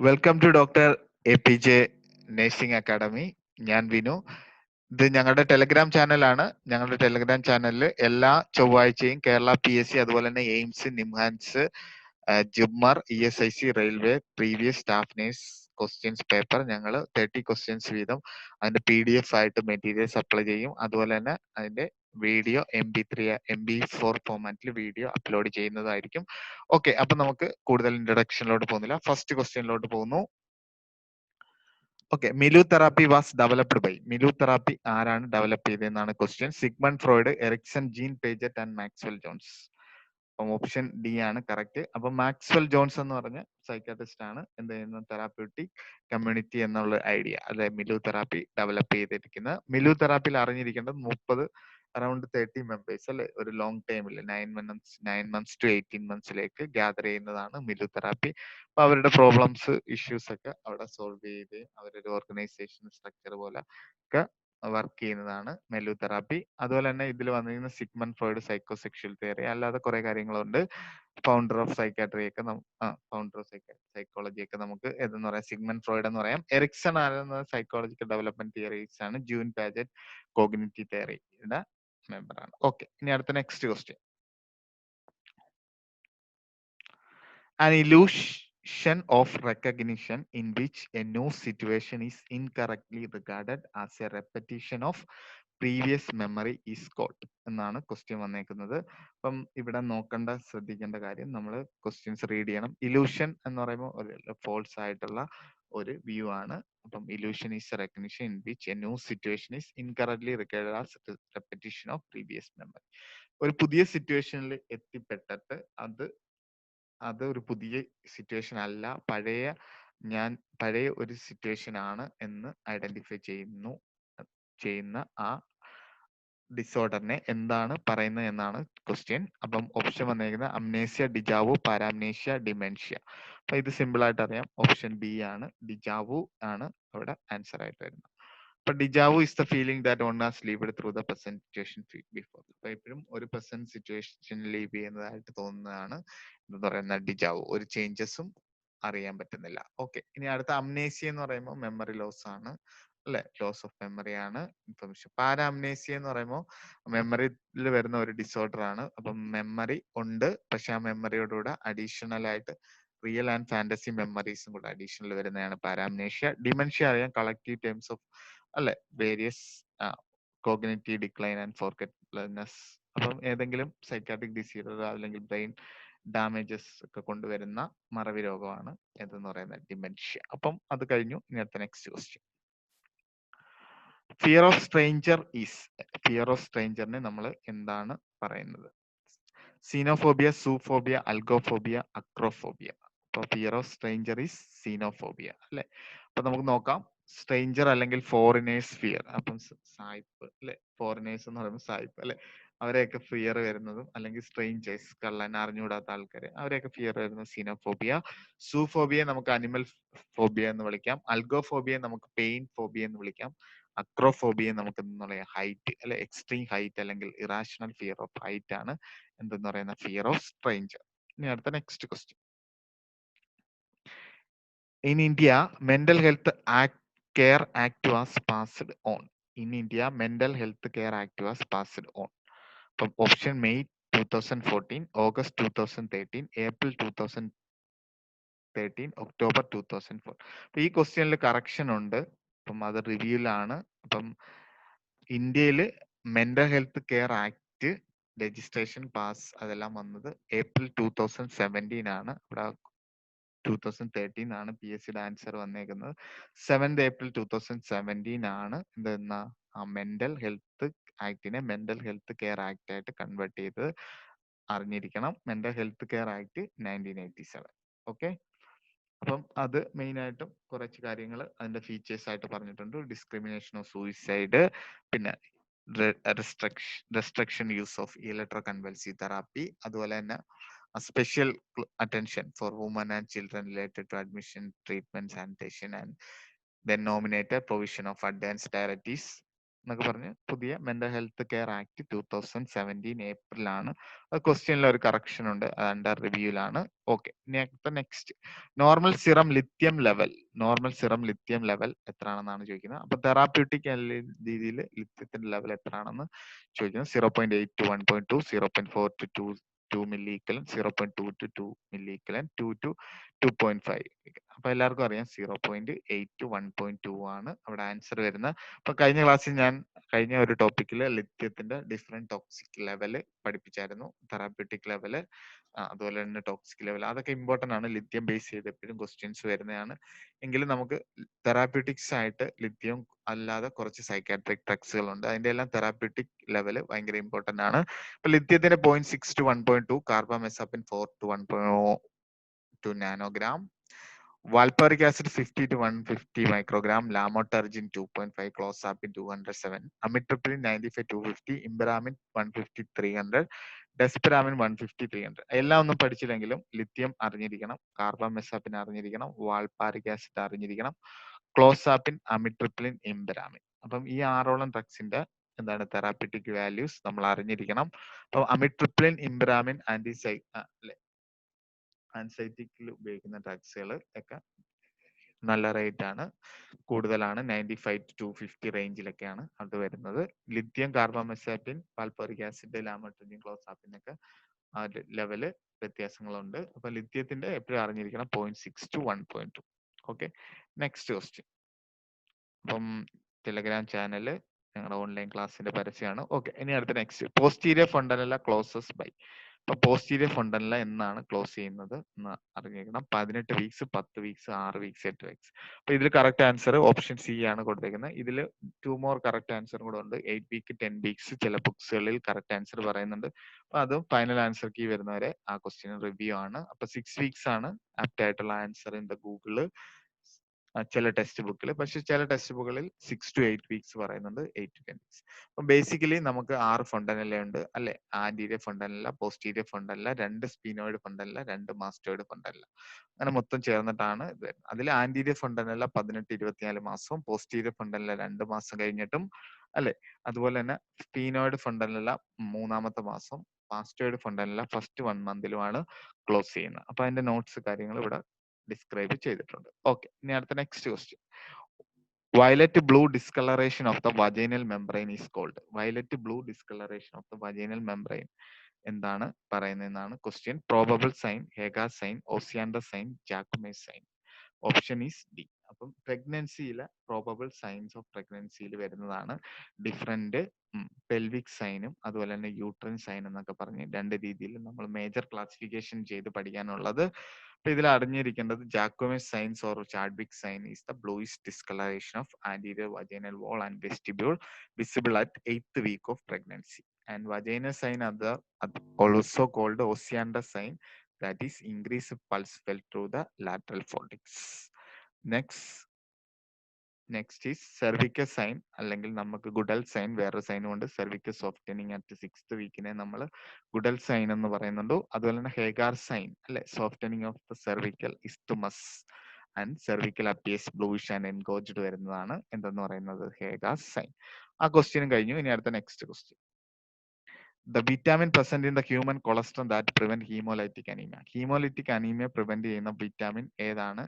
Welcome to doctor A P J nursing academy. ഞാൻ വിനു. ഇത് ഞങ്ങളുടെ ടെലഗ്രാം ചാനലാണ്. ഞങ്ങളുടെ ടെലഗ്രാം ചാനലിൽ എല്ലാ ചൊവ്വാഴ്ചയും കേരള PSC, അതുപോലെ തന്നെ AIIMS, NIMHANS, JIPMER, ESIC, railway previous staff nurse questions paper ഞങ്ങൾ 30 ക്വസ്റ്റ്യൻസ് വീതം അതിന്റെ PDF ആയിട്ട് മെറ്റീരിയൽ സപ്ലൈ ചെയ്യും. അതുപോലെ തന്നെ അതിന്റെ വീഡിയോ MP4 ഫോമാറ്റിൽ വീഡിയോ അപ്ലോഡ് ചെയ്യുന്നതായിരിക്കും. ഓക്കെ, അപ്പൊ നമുക്ക് കൂടുതൽ ഇൻട്രൊഡക്ഷനിലോട്ട് പോകുന്നില്ല, ഫസ്റ്റ് ക്വസ്റ്റ്യനിലോട്ട് പോകുന്നു. Okay, milieu therapy was developed by. Milieu therapy ആരാണ് ഡെവലപ്പ് ചെയ്തതെന്നാണ് question. Sigmund Freud, Erikson, Jean Piaget and Maxwell Jones. അപ്പം ഓപ്ഷൻ ഡി ആണ് കറക്റ്റ്. അപ്പൊ മാക്സ്വെൽ ജോൺസ് എന്ന് പറഞ്ഞ സൈക്കാട്രിസ്റ്റ് ആണ് എന്ത് ചെയ്യുന്നത്, തെറാപ്യൂട്ടിക് കമ്മ്യൂണിറ്റി എന്നുള്ള ഐഡിയ, അല്ലെ, മിലു തെറാപ്പി ഡെവലപ്പ് ചെയ്തിരിക്കുന്നത്. മിലു തെറാപ്പിയിൽ അറിഞ്ഞിരിക്കേണ്ടത് 30 അറൌണ്ട് 30 മെമ്പേഴ്സ്, അല്ലെ, ഒരു ലോങ് ടൈമിൽ 9 months to 18 monthsലേക്ക് ഗ്യാദർ ചെയ്യുന്നതാണ് മിലു തെറാപ്പി. അപ്പൊ അവരുടെ പ്രോബ്ലംസ്, ഇഷ്യൂസ് ഒക്കെ അവിടെ സോൾവ് ചെയ്യുകയും അവരൊരു ഓർഗനൈസേഷൻ സ്ട്രക്ചർ പോലെ ഒക്കെ വർക്ക് ചെയ്യുന്നതാണ് മെലു തെറാപ്പി. അതുപോലെ തന്നെ ഇതിൽ വന്നിരിക്കുന്ന Sigmund Freud psycho sexual theory, അല്ലാതെ കുറെ കാര്യങ്ങളുണ്ട്. ഫൗണ്ടർ ഓഫ് സൈക്കാട്രി ഒക്കെ ഫൗണ്ടർ ഓഫ് സൈക്കോളജി ഒക്കെ നമുക്ക് ഏതെന്ന് പറയാം, സിഗ്മണ്ട് ഫ്രോയിഡ് എന്ന് പറയാം. എറിക്സൺ ആയിരുന്ന സൈക്കോളജിക്കൽ ഡെവലപ്മെന്റ് തിയറീസ് ആണ്. ജൂൻ പാജറ്റ് കോഗ്നിറ്റീവ് തിയറിയുടെ മെമ്പർ ആണ്. ഓക്കെ, ഇനി അടുത്ത next question. An illusion of recognition in which a new situation is incorrectly regarded as a repetition of previous memory is called എന്നാണ് question വന്നേക്കുന്നത്. അപ്പം ഇവിടെ ശ്രദ്ധിക്കേണ്ട കാര്യം, നമ്മൾ ക്വസ്റ്റ്യൻസ് റീഡ് ചെയ്യണം. ഇലൂഷൻ എന്ന് പറയുമ്പോൾ ഒരു ഫോൾസ് ആയിട്ടുള്ള ഒരു വ്യൂ ആണ്. അപ്പം illusion is recognition in which A new situation is incorrectly regarded as repetition of previous memory. ഒരു പുതിയ സിറ്റുവേഷനിൽ എത്തിപ്പെട്ടിട്ട് അത് അത് ഒരു പുതിയ സിറ്റുവേഷൻ അല്ല, ഞാൻ പഴയ ഒരു സിറ്റുവേഷൻ ആണ് എന്ന് ഐഡന്റിഫൈ ചെയ്യുന്ന ആ ഡിസോർഡറിനെ എന്താണ് പറയുന്നത് എന്നാണ് ക്വസ്റ്റ്യൻ. അപ്പം ഓപ്ഷൻ വന്നേക്കുന്നത് അംനേഷ്യ, ഡിജാവു, പാരാംനേഷ്യ, ഡിമെൻഷ്യ. അപ്പൊ ഇത് സിമ്പിൾ ആയിട്ട് അറിയാം, ഓപ്ഷൻ ബി ആണ്, ഡിജാവു ആണ് അവിടെ ആൻസർ ആയിട്ട് വരുന്നത്. അപ്പൊ deja vu is the feeling that one has lived through the present situation before. അപ്പൊ എപ്പോഴും ഒരു പ്രസന്റ് സിറ്റുവേഷൻ ലീവ് ചെയ്യുന്നതായിട്ട് തോന്നുന്നതാണ് എന്ന് പറയുന്ന ഡിജാവു. ഒരു ചേഞ്ചസും അറിയാൻ പറ്റുന്നില്ല. ഓക്കെ, ഇനി അടുത്ത അംനേഷ്യ എന്ന് പറയുമ്പോൾ മെമ്മറി ലോസ് ആണ്, അല്ലെ, ലോസ് ഓഫ് മെമ്മറി ആണ്, ഇൻഫർമേഷൻ. പാരാംനേഷ്യ എന്ന് പറയുമ്പോൾ മെമ്മറിയിൽ വരുന്ന ഒരു ഡിസോർഡർ ആണ്. അപ്പം മെമ്മറി ഉണ്ട്, പക്ഷെ ആ മെമ്മറിയോടുകൂടെ അഡീഷണൽ ആയിട്ട് റിയൽ ആൻഡ് ഫാന്റസി മെമ്മറീസും കൂടെ അഡീഷണൽ വരുന്നതാണ് പാരാംനേഷ്യ. ഡിമെൻഷ്യ അറിയാം, കളക്റ്റീവ് ടേംസ് ഓഫ്, അല്ലെ, വേരിയസ് കോഗ്നിറ്റീവ് ഡിക്ലൈൻ ആൻഡ് ഫോർഗെറ്റ്ഫുൾനെസ്. അപ്പം ഏതെങ്കിലും സൈക്കാട്രിക് ഡിസീസർ അല്ലെങ്കിൽ ബ്രെയിൻ ഡാമേജസ് ഒക്കെ കൊണ്ടുവരുന്ന മറവി രോഗമാണ് എന്തെന്ന് പറയുന്നത്, ഡിമെൻഷ്യ. അപ്പം അത് കഴിഞ്ഞു. ഇനി അടുത്ത next question. Fear of stranger is. Fear of സ്ട്രേഞ്ചറിനെ നമ്മൾ എന്താണ് പറയുന്നത്? Xenophobia, zoophobia, algophobia, acrophobia. അപ്പൊ fear of stranger is xenophobia, അല്ലെ. അപ്പൊ നമുക്ക് നോക്കാം. സ്ട്രേഞ്ചർ അല്ലെങ്കിൽ ഫോറിനേഴ്സ് ഫിയർ. അപ്പം സായിപ്പ്, അല്ലെ, ഫോറിനേഴ്സ് എന്ന് പറയുമ്പോൾ സായിപ്പ്, അല്ലെ, അവരെയൊക്കെ ഫിയർ വരുന്നതും, അല്ലെങ്കിൽ സ്ട്രേഞ്ചേഴ്സ്, കള്ളൻ, അറിഞ്ഞുകൂടാത്ത ആൾക്കാര്, അവരെയൊക്കെ ഫിയർ വരുന്നത് സീനോഫോബിയ. സൂഫോബിയെ നമുക്ക് അനിമൽ ഫോബിയ എന്ന് വിളിക്കാം. അൽഗോഫോബിയെ നമുക്ക് പെയിൻ ഫോബിയ എന്ന് വിളിക്കാം. അക്രോഫോബിയ നമുക്ക് എന്താ പറയാ, ഹൈറ്റ്, അല്ലെ, എക്സ്ട്രീം ഹൈറ്റ് അല്ലെങ്കിൽ ഇറാഷണൽ ഫിയർ ഓഫ് ഹൈറ്റ് ആണ് എന്തെന്ന് പറയുന്ന ഫിയർ ഓഫ് സ്ട്രേഞ്ചർ. ഇനി അടുത്ത next question. In India mental health care act was passed on. In India mental health care act was passed on. അപ്പം option May 2014, August 2013, April 2013, October 2004. അപ്പൊ ഈ ക്വസ്റ്റ്യനിൽ correction ഉണ്ട്. അപ്പം അത് റിവ്യൂലാണ്. അപ്പം ഇന്ത്യയിൽ mental health care act registration pass അതെല്ലാം വന്നത് ഏപ്രിൽ 2017 ആണ്. ഇവിടെ 2013 ആണ് PSCയുടെ ആൻസർ വന്നേക്കുന്നത്. 7th April 2017 ആണ് എന്തെന്ന ആ മെന്റൽ ഹെൽത്ത് ആക്ടിനെ മെന്റൽ ഹെൽത്ത് കെയർ ആക്ട് ആയിട്ട് കൺവേർട്ട് ചെയ്ത് അറിഞ്ഞിരിക്കണം. Mental health care act 1987. Okay, അപ്പം അത് മെയിൻ ആയിട്ടും കുറച്ച് കാര്യങ്ങൾ അതിന്റെ ഫീച്ചേഴ്സ് ആയിട്ട് പറഞ്ഞിട്ടുണ്ട്. ഡിസ്ക്രിമിനേഷൻ ഓഫ് സൂയിസൈഡ്, പിന്നെ restriction use of electro convulsive therapy, അതുപോലെ തന്നെ special attention for women and children related to admission, treatment, sanitation, and then nominated provision of advanced directives, എന്നൊക്കെ പറഞ്ഞ് പുതിയ മെന്റൽ ഹെൽത്ത് കെയർ ആക്ട് 2017 ഏപ്രിലാണ്. ക്വസ്റ്റ്യനിൽ ഒരു correction ഉണ്ട്, അണ്ടർ റിവ്യൂലാണ്. Okay, next normal serum lithium level. Normal serum lithium level എത്രയാണെന്നാണ് ചോദിക്കുന്നത്. അപ്പൊ തെറാപ്യൂട്ടിക് രീതിയിൽ ലിത്യത്തിന്റെ ലെവൽ എത്രയാണെന്ന് ചോദിക്കുന്നത്. 0.8 to 1.2, 0.4 to 2 milli equivalent, 0.2 to 2 milli equivalent, 2 to 2.5. അപ്പൊ എല്ലാവർക്കും അറിയാം 0.8 to 1.2 ആണ് അവിടെ ആൻസർ വരുന്നത്. അപ്പൊ കഴിഞ്ഞ ക്ലാസ്സിൽ ഞാൻ കഴിഞ്ഞ ഒരു ടോപ്പിക്കിൽ ലിത്യത്തിന്റെ ഡിഫറെന്റ് ടോക്സിക് ലെവല് പഠിപ്പിച്ചായിരുന്നു. തെറാപ്യൂട്ടിക് ലെവല്, അതുപോലെ തന്നെ ടോക്സിക് ലെവൽ, അതൊക്കെ ഇമ്പോർട്ടന്റ് ആണ്. ലിത്യം ബേസ് ചെയ്ത് എപ്പോഴും ക്വസ്റ്റ്യൻസ് വരുന്നതാണ്. എങ്കിലും നമുക്ക് തെറാപ്യൂട്ടിക്സ് ആയിട്ട് ലിത്യം അല്ലാതെ കുറച്ച് സൈക്കാട്രിക് ഡ്രഗ്സുകൾ ഉണ്ട്. അതിന്റെ എല്ലാം തെറാപ്യൂട്ടിക് ലെവൽ ഭയങ്കര ഇമ്പോർട്ടന്റ് ആണ്. ഇപ്പൊ ലിത്യത്തിന്റെ 0.6 to 1.2, കാർബാമെസാപ്പിൻ 4 to 1.2 nanogram, valproic acid 50 to 150 microgram, lamotrigine 2.5, clozapine 207, amitriptyline 95 250, imperamine 150 300, ഡെസ്പിറാമിൻ 150 300. എല്ലാം ഒന്നും പഠിച്ചില്ലെങ്കിലും ലിത്യം അറിഞ്ഞിരിക്കണം, കാർബാമെസാപ്പിൻ അറിഞ്ഞിരിക്കണം, വാൾപാരിക് ആസിഡ് അറിഞ്ഞിരിക്കണം, ക്ലോസാപ്പിൻ, അമിട്രിപ്ലിൻ, ഇംപെരാമിൻ. അപ്പം ഈ ആറോളം ഡ്രഗ്സിന്റെ എന്താണ് തെറാപ്യൂട്ടിക് വാല്യൂസ് നമ്മൾ അറിഞ്ഞിരിക്കണം. അപ്പം അമിട്രിപ്ലിൻ, ഇംപെരാമിൻ, ആൻസൈറ്റിക്കിൽ ഉപയോഗിക്കുന്ന ഡ്രഗ്സുകൾ ഒക്കെ നല്ല റേറ്റ് ആണ്, കൂടുതലാണ്. 95 to 250 റേഞ്ചിലൊക്കെയാണ് അത് വരുന്നത്. ലിത്യം, കാർബാമെസാപ്പിൻ, വാൽപോറിക് ആസിഡ്, ലാമോട്രിജിൻ, ക്ലോസാപ്പിൻ ഒക്കെ ആ ലെവല് വ്യത്യാസങ്ങളുണ്ട്. അപ്പൊ ലിത്യത്തിന്റെ എപ്പോഴും അറിഞ്ഞിരിക്കണം 0.6 to 1.2. Okay, next question. അപ്പം ടെലഗ്രാം ചാനല് ഞങ്ങളുടെ ഓൺലൈൻ ക്ലാസ്സിന്റെ പരസ്യമാണ്. ഓക്കെ, ഇനി അടുത്ത നെക്സ്റ്റ് പോസ്റ്റീരിയർ ഫണ്ടനല്ല ക്ലോസസ് ബൈ. അപ്പൊ പോസ്റ്റീരിയർ ഫണ്ടനല്ല എന്നാണ് ക്ലോസ് ചെയ്യുന്നത് എന്ന് അറിഞ്ഞിരിക്കണം. 18 വീക്സ്, 10 വീക്സ്, 6 വീക്സ്, 8 വീക്സ്. അപ്പൊ ഇതിൽ കറക്റ്റ് ആൻസർ ഓപ്ഷൻ സി ആണ് കൊടുത്തേക്കുന്നത്. ഇതിൽ 2 മോർ കറക്റ്റ് ആൻസർ കൂടെ ഉണ്ട്. 8 വീക്ക്, 10 വീക്സ് ചില ബുക്സുകളിൽ കറക്റ്റ് ആൻസർ പറയുന്നുണ്ട്. അപ്പൊ അതും ഫൈനൽ ആൻസർ കീ വരുന്നവരെ ആ ക്വസ്റ്റ്യൻ റിവ്യൂ ആണ്. അപ്പൊ 6 വീക്സ് ആണ് ആപ്റ്റ് ആയിട്ടുള്ള ആൻസർ ഇൻ ദ ഗൂഗിള് ചില ടെക്സ്റ്റ് ബുക്കിൽ. പക്ഷെ ചില ടെക്സ്റ്റ് ബുക്കുകളിൽ 6 to 8 വീക്സ് പറയുന്നുണ്ട്, 8 to 10 വീക്സ്. അപ്പൊ ബേസിക്കലി നമുക്ക് 6 ഫണ്ടനല്ല ഉണ്ട് അല്ലെ. ആന്റീരിയർ ഫണ്ടനല്ല, പോസ്റ്റീരിയർ ഫണ്ടനല്ല, 2 സ്പീനോയിഡ് ഫണ്ടനല്ല, 2 മാസ്റ്റോയിഡ് ഫണ്ടനല്ല, അങ്ങനെ മൊത്തം ചേർന്നിട്ടാണ് ഇത് വരുന്നത്. അതിൽ ആന്റീരിയർ ഫണ്ടനല്ല 18 24 മാസവും, പോസ്റ്റീരിയർ ഫണ്ടനല്ല 2 മാസം കഴിഞ്ഞിട്ടും അല്ലെ. അതുപോലെ തന്നെ സ്പീനോയിഡ് ഫണ്ടനല്ല 3-ാമത്തെ മാസം, മാസ്റ്റോയിഡ് ഫണ്ടനല്ല ഫസ്റ്റ് 1 മന്തിലുമാണ് ക്ലോസ് ചെയ്യുന്നത്. അപ്പൊ അതിന്റെ നോട്ട്സ് കാര്യങ്ങൾ ഇവിടെ ഡിസ്ക്രൈബ് ചെയ്തിട്ടുണ്ട്. ഓക്കെ, ഇനി അടുത്ത next question. Violet blue discoloration of the vaginal membrane is called. Violet blue discoloration of the vaginal membrane എന്താണ് പറയുന്നതെന്നാണ് question. Probable sign, Hegar sign, Osiander sign, Jacquemier sign. Option is D. അപ്പം പ്രഗ്നൻസിയിലെ probable signs of പ്രഗ്നൻസിയിൽ വരുന്നതാണ് different pelvic സൈനും അതുപോലെ തന്നെ uterine sign എന്നൊക്കെ പറഞ്ഞ് 2 രീതിയിൽ നമ്മൾ മേജർ ക്ലാസിഫിക്കേഷൻ ചെയ്ത് പഠിക്കാനുള്ളത്. അപ്പൊ ഇതിൽ അറിഞ്ഞിരിക്കേണ്ടത് Jacquemier's signs or Chadwick sign is the bluish discoloration of anterior vaginal wall and vestibule visible at 8th week of pregnancy. And vaginal sign also called Osiander sign, that is increased pulse felt through the lateral fornix. Next is cervical sign, അല്ലെങ്കിൽ നമുക്ക് ഗുഡൽ sign, വേറൊരു സൈനും ഉണ്ട്. Cervical softening at 6th വീക്കിനെ നമ്മൾ ഗുഡൽ sign എന്ന് പറയുന്നുണ്ട്. അതുപോലെ തന്നെ Hegar sign അല്ലെ, softening of the cervical isthmus and cervical appears bluish and engorged വരുന്നതാണ് എന്തെന്ന് പറയുന്നത് ഹേഗാർ സൈൻ. ആ ക്വസ്റ്റ്യനും കഴിഞ്ഞു. ഇനി അടുത്ത next question. The vitamin present in the human colostrum that prevent hemolytic anemia. Hemolytic anemia prevent ചെയ്യുന്ന വിറ്റാമിൻ ഏതാണ്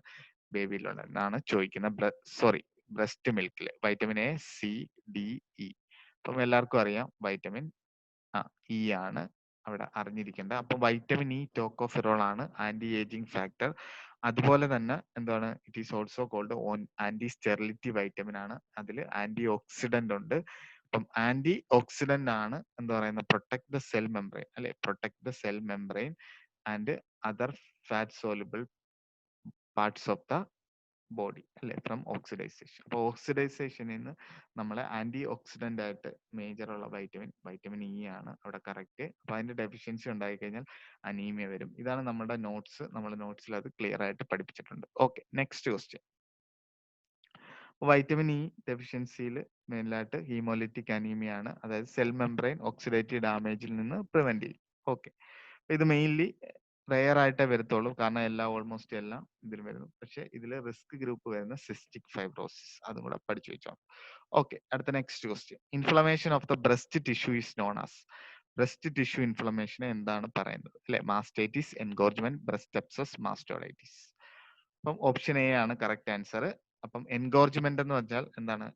ബേബിയിലുള്ളതെന്നാണ് ചോദിക്കുന്നത്. സോറി, ബ്രസ്റ്റ് മിൽക്കിൽ vitamin A, C, D, E. അപ്പം എല്ലാവർക്കും അറിയാം വൈറ്റമിൻ ഇ ആണ് അവിടെ അറിഞ്ഞിരിക്കേണ്ടത്. അപ്പം വൈറ്റമിൻ ഇ ടോക്കോഫെറോൾ ആണ് ആന്റി ഏജിങ് ഫാക്ടർ. അതുപോലെ തന്നെ എന്താണ്, it is also called anti sterility vitamin ആണ്. അതിൽ ആന്റി ഓക്സിഡന്റ് ഉണ്ട്. അപ്പം ആന്റി ഓക്സിഡന്റ് ആണ് എന്താ പറയുന്നത്, പ്രൊട്ടക്ട് ദ സെൽ മെംബ്രെയിൻ അല്ലെ, protect the cell membrane and other fat soluble parts of the body അല്ലെ ഫ്രം ഓക്സിഡൈസേഷൻ. അപ്പോൾ ഓക്സിഡൈസേഷനിൽ നിന്ന് നമ്മളെ ആന്റി ഓക്സിഡന്റ് ആയിട്ട് മേജർ ഉള്ള വൈറ്റമിൻ ഇ ആണ് അവിടെ കറക്റ്റ്. അപ്പൊ അതിന്റെ ഡെഫിഷ്യൻസി ഉണ്ടായി കഴിഞ്ഞാൽ അനീമിയ വരും. ഇതാണ് നമ്മുടെ നോട്ട്സ്. നമ്മുടെ നോട്ട്സിൽ അത് ക്ലിയർ ആയിട്ട് പഠിപ്പിച്ചിട്ടുണ്ട്. Okay, next question. Vitamin E ഡെഫിഷ്യൻസിയിൽ മെയിനായിട്ട് ഹീമോലിറ്റിക് അനീമിയ ആണ്, അതായത് സെൽ മെംബ്രെയിൻ ഓക്സിഡേറ്റീവ് ഡാമേജിൽ നിന്ന് പ്രിവെന്റ് ചെയ്യും. ഓക്കെ, ഇത് മെയിൻലി റെയർ ആയിട്ടേ വരത്തുള്ളൂ, കാരണം ഓൾമോസ്റ്റ് എല്ലാം ഇതിൽ വരുന്നു. പക്ഷെ ഇതിൽ റിസ്ക് ഗ്രൂപ്പ് വരുന്ന സിസ്റ്റിക് ഫൈബ്രോസിസ്, അതും കൂടെ പഠിച്ചു വെച്ചോ. ഓക്കെ, അടുത്ത next question. Inflammation of the breast tissue is known as. Breast tissue ഇൻഫ്ലമേഷനെ എന്താണ് പറയുന്നത് അല്ലെ? Mastitis, engorgement, breast abscess, mastoiditis. അപ്പം ഓപ്ഷൻ എ ആണ് കറക്റ്റ് ആൻസർ. അപ്പം എൻഗോർജ്മെന്റ് എന്ന് പറഞ്ഞാൽ എന്താണ്?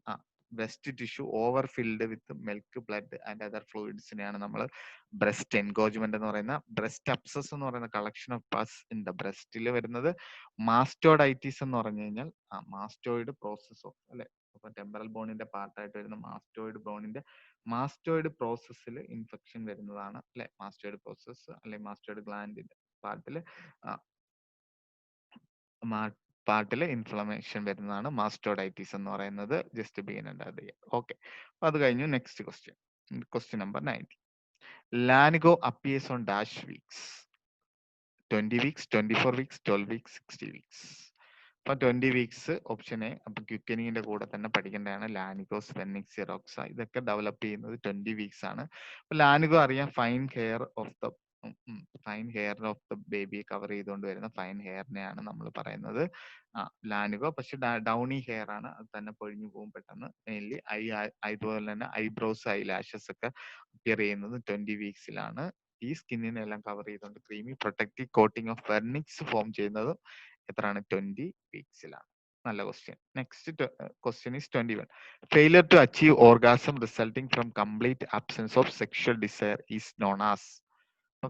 Breast tissue over filled with milk, blood and other ഫ്ലൂയിഡ്സിനെയാണ് നമ്മൾ ബ്രസ്റ്റ് എൻഗോർജ്മെന്റ് എന്ന് പറയുന്ന. ബ്രസ്റ്റ് അബ്സസ് എന്ന് പറയുന്ന collection of pus in the ബ്രസ്റ്റിൽ വരുന്നത്. മാസ്റ്റോഡൈറ്റിസ് എന്ന് പറഞ്ഞു കഴിഞ്ഞാൽ മാസ്റ്റോയിഡ് പ്രോസസ് ഓഫ് അല്ലെ, അപ്പൊ ടെമ്പറൽ ബോണിന്റെ പാർട്ടായിട്ട് വരുന്ന മാസ്റ്റോയിഡ് പ്രോസസ്സിൽ ഇൻഫെക്ഷൻ വരുന്നതാണ് അല്ലെ. മാസ്റ്റോയിഡ് പ്രോസസ്സ് അല്ലെ മാസ്റ്റോയിഡ് ഗ്ലാൻഡിന്റെ പാർട്ടിൽ ഇൻഫ്ലമേഷൻ വരുന്നതാണ് മാസ്റ്റോഡൈറ്റിസ് എന്ന് പറയുന്നത്. ജസ്റ്റ് ബി ഉണ്ടാകുക. ഓക്കെ, അപ്പൊ അത് കഴിഞ്ഞു. Next question, question number 90. Lanugo appears on dash weeks. 20 weeks, 24 weeks, 12 weeks, 60 weeks. അപ്പൊ 20 വീക്സ് ഓപ്ഷൻ എ. അപ്പൊ ക്യുക്കനിന്റെ കൂടെ തന്നെ പഠിക്കേണ്ടതാണ് ലാനിഗോ, സ്പെന്നിക്, സിറോക്സ. ഇതൊക്കെ ഡെവലപ്പ് ചെയ്യുന്നത് 20 വീക്സ് ആണ്. അപ്പൊ ലാനിഗോ അറിയാം, ഫൈൻ ഹെയർ ഓഫ് ദ ബേബിയെ കവർ ചെയ്തുകൊണ്ട് വരുന്ന ഫൈൻ ഹെയറിനെയാണ് നമ്മൾ പറയുന്നത് ലാനിഗോ. പക്ഷെ ഡൗണി ഹെയർ ആണ്, അത് തന്നെ പൊഴിഞ്ഞു പോകും പെട്ടെന്ന്. മെയിൻലി അതുപോലെ തന്നെ ഐബ്രോസ്, ഐ ലാഷസ് ഒക്കെ അപ്പിയർ ചെയ്യുന്നത് 20 വീക്സിലാണ്. ഈ സ്കിന്നിനെ എല്ലാം കവർ ചെയ്തുകൊണ്ട് creamy protective coating of vernix form ചെയ്യുന്നത് എത്രയാണ്? 20 വീക്സിലാണ്. നല്ല question. Next question is 21. Failure to achieve orgasm resulting from complete absence of sexual desire is known as.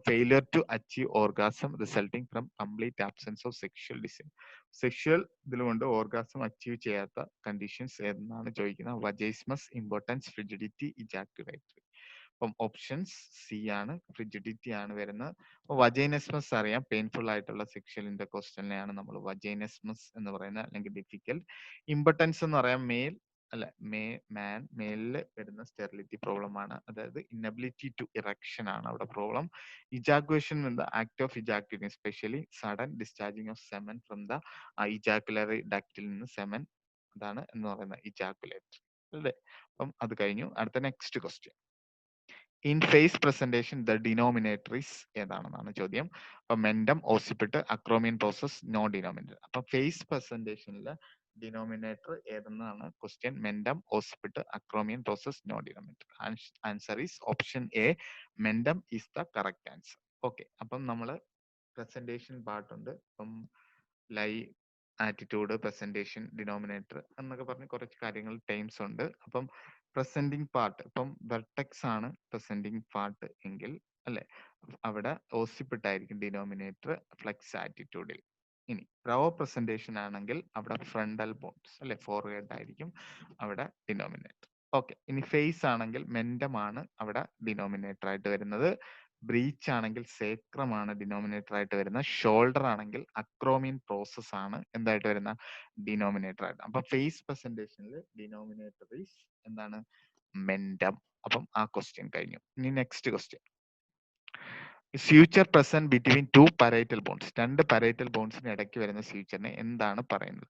Failure to achieve orgasm resulting from complete absence of sexual desire. Sexual ഇതിലുകൊണ്ട് orgasm achieve ചെയ്യാത്ത conditions ഏതെന്നാണ് ചോദിക്കുന്നത്. Vaginismus, impotence, frigidity, ejaculatory. അപ്പം options C ആണ്, frigidity ആണ് വരുന്നത്. അപ്പൊ vaginismus അറിയാം, പെയിൻഫുൾ ആയിട്ടുള്ള സെക്ഷൽ ഇന്റർകോസ്റ്റലിനെയാണ് നമ്മൾ വജൈനസ്മസ് എന്ന് പറയുന്നത്, അല്ലെങ്കിൽ ഡിഫിക്കൽട്ട്. ഇമ്പോർട്ടൻസ് എന്ന് പറയാം അല്ല മെയിലിൽ വരുന്ന സ്റ്റെറിലിറ്റി പ്രോബ്ലം ആണ്, അതായത് ഇന്നബിലിറ്റി ടു ഇറക്ഷൻ ആണ് അവിടെ problem. Ejaculation the act of ejaculating, especially sudden discharging of semen from the ejaculatory ഡക്റ്റിൽ നിന്ന് സെമൻ, അതാണ് എന്ന് പറയുന്നത് ഇജാക്കുലേറ്റ് അല്ലേ. അപ്പം അത് കഴിഞ്ഞു. അടുത്ത next question. In face presentation the denominators ഏതാണെന്നാണ് ചോദ്യം. അപ്പൊ mentum, occiput, acromion process, no denominator. അപ്പൊ ഫേസ് പ്രസന്റേഷനിൽ ഡിനോമിനേറ്റർ ഏതെന്നാണ് question. Mentum, occiput, acromion process, no denominator. Answer is option A, mentum is the correct answer. Okay, അപ്പം നമ്മൾ presentation പാർട്ടുണ്ട്. അപ്പം ലൈ, attitude, presentation, denominator എന്നൊക്കെ പറഞ്ഞ് കുറച്ച് കാര്യങ്ങൾ ടൈംസ് ഉണ്ട്. അപ്പം പ്രസന്റിങ് പാർട്ട്, ഇപ്പം വെർട്ടെക്സ് ആണ് പ്രസന്റിങ് പാർട്ട് എങ്കിൽ അല്ലെ, അവിടെ ഓസിപ്പിട്ടായിരിക്കും ഡിനോമിനേറ്റർ ഫ്ലെക്സ് ആറ്റിറ്റ്യൂഡിൽ. ഇനി റോ പ്രസന്റേഷൻ ആണെങ്കിൽ അവിടെ ഫ്രണ്ടൽ ബോൺസ് അല്ലെ, ഫോർവേഡ് ആയിരിക്കും അവിടെ ഡിനോമിനേറ്റർ. ഓക്കെ, ഇനി ഫേസ് ആണെങ്കിൽ മെൻഡം ആണ് അവിടെ ഡിനോമിനേറ്റർ ആയിട്ട് വരുന്നത്. ബ്രീച്ച് ആണെങ്കിൽ സേക്രം ആണ് ഡിനോമിനേറ്റർ ആയിട്ട് വരുന്നത്. ഷോൾഡർ ആണെങ്കിൽ അക്രോമിയൻ പ്രോസസ് ആണ് എന്തായിട്ട് വരുന്ന ഡിനോമിനേറ്റർ ആയിട്ട്. അപ്പൊ ഫേസ് പ്രസന്റേഷനിൽ ഡിനോമിനേറ്റർ ഈസ് എന്താണ്? മെൻഡം. അപ്പം ആ ക്വസ്റ്റ്യൻ കഴിഞ്ഞു. ഇനി next question. Suture present between two parietal bones. രണ്ട് പരൈറ്റൽ ബോൺസിന് ഇടയ്ക്ക് വരുന്ന സ്യൂച്ചറിനെ എന്താണ് പറയുന്നത്?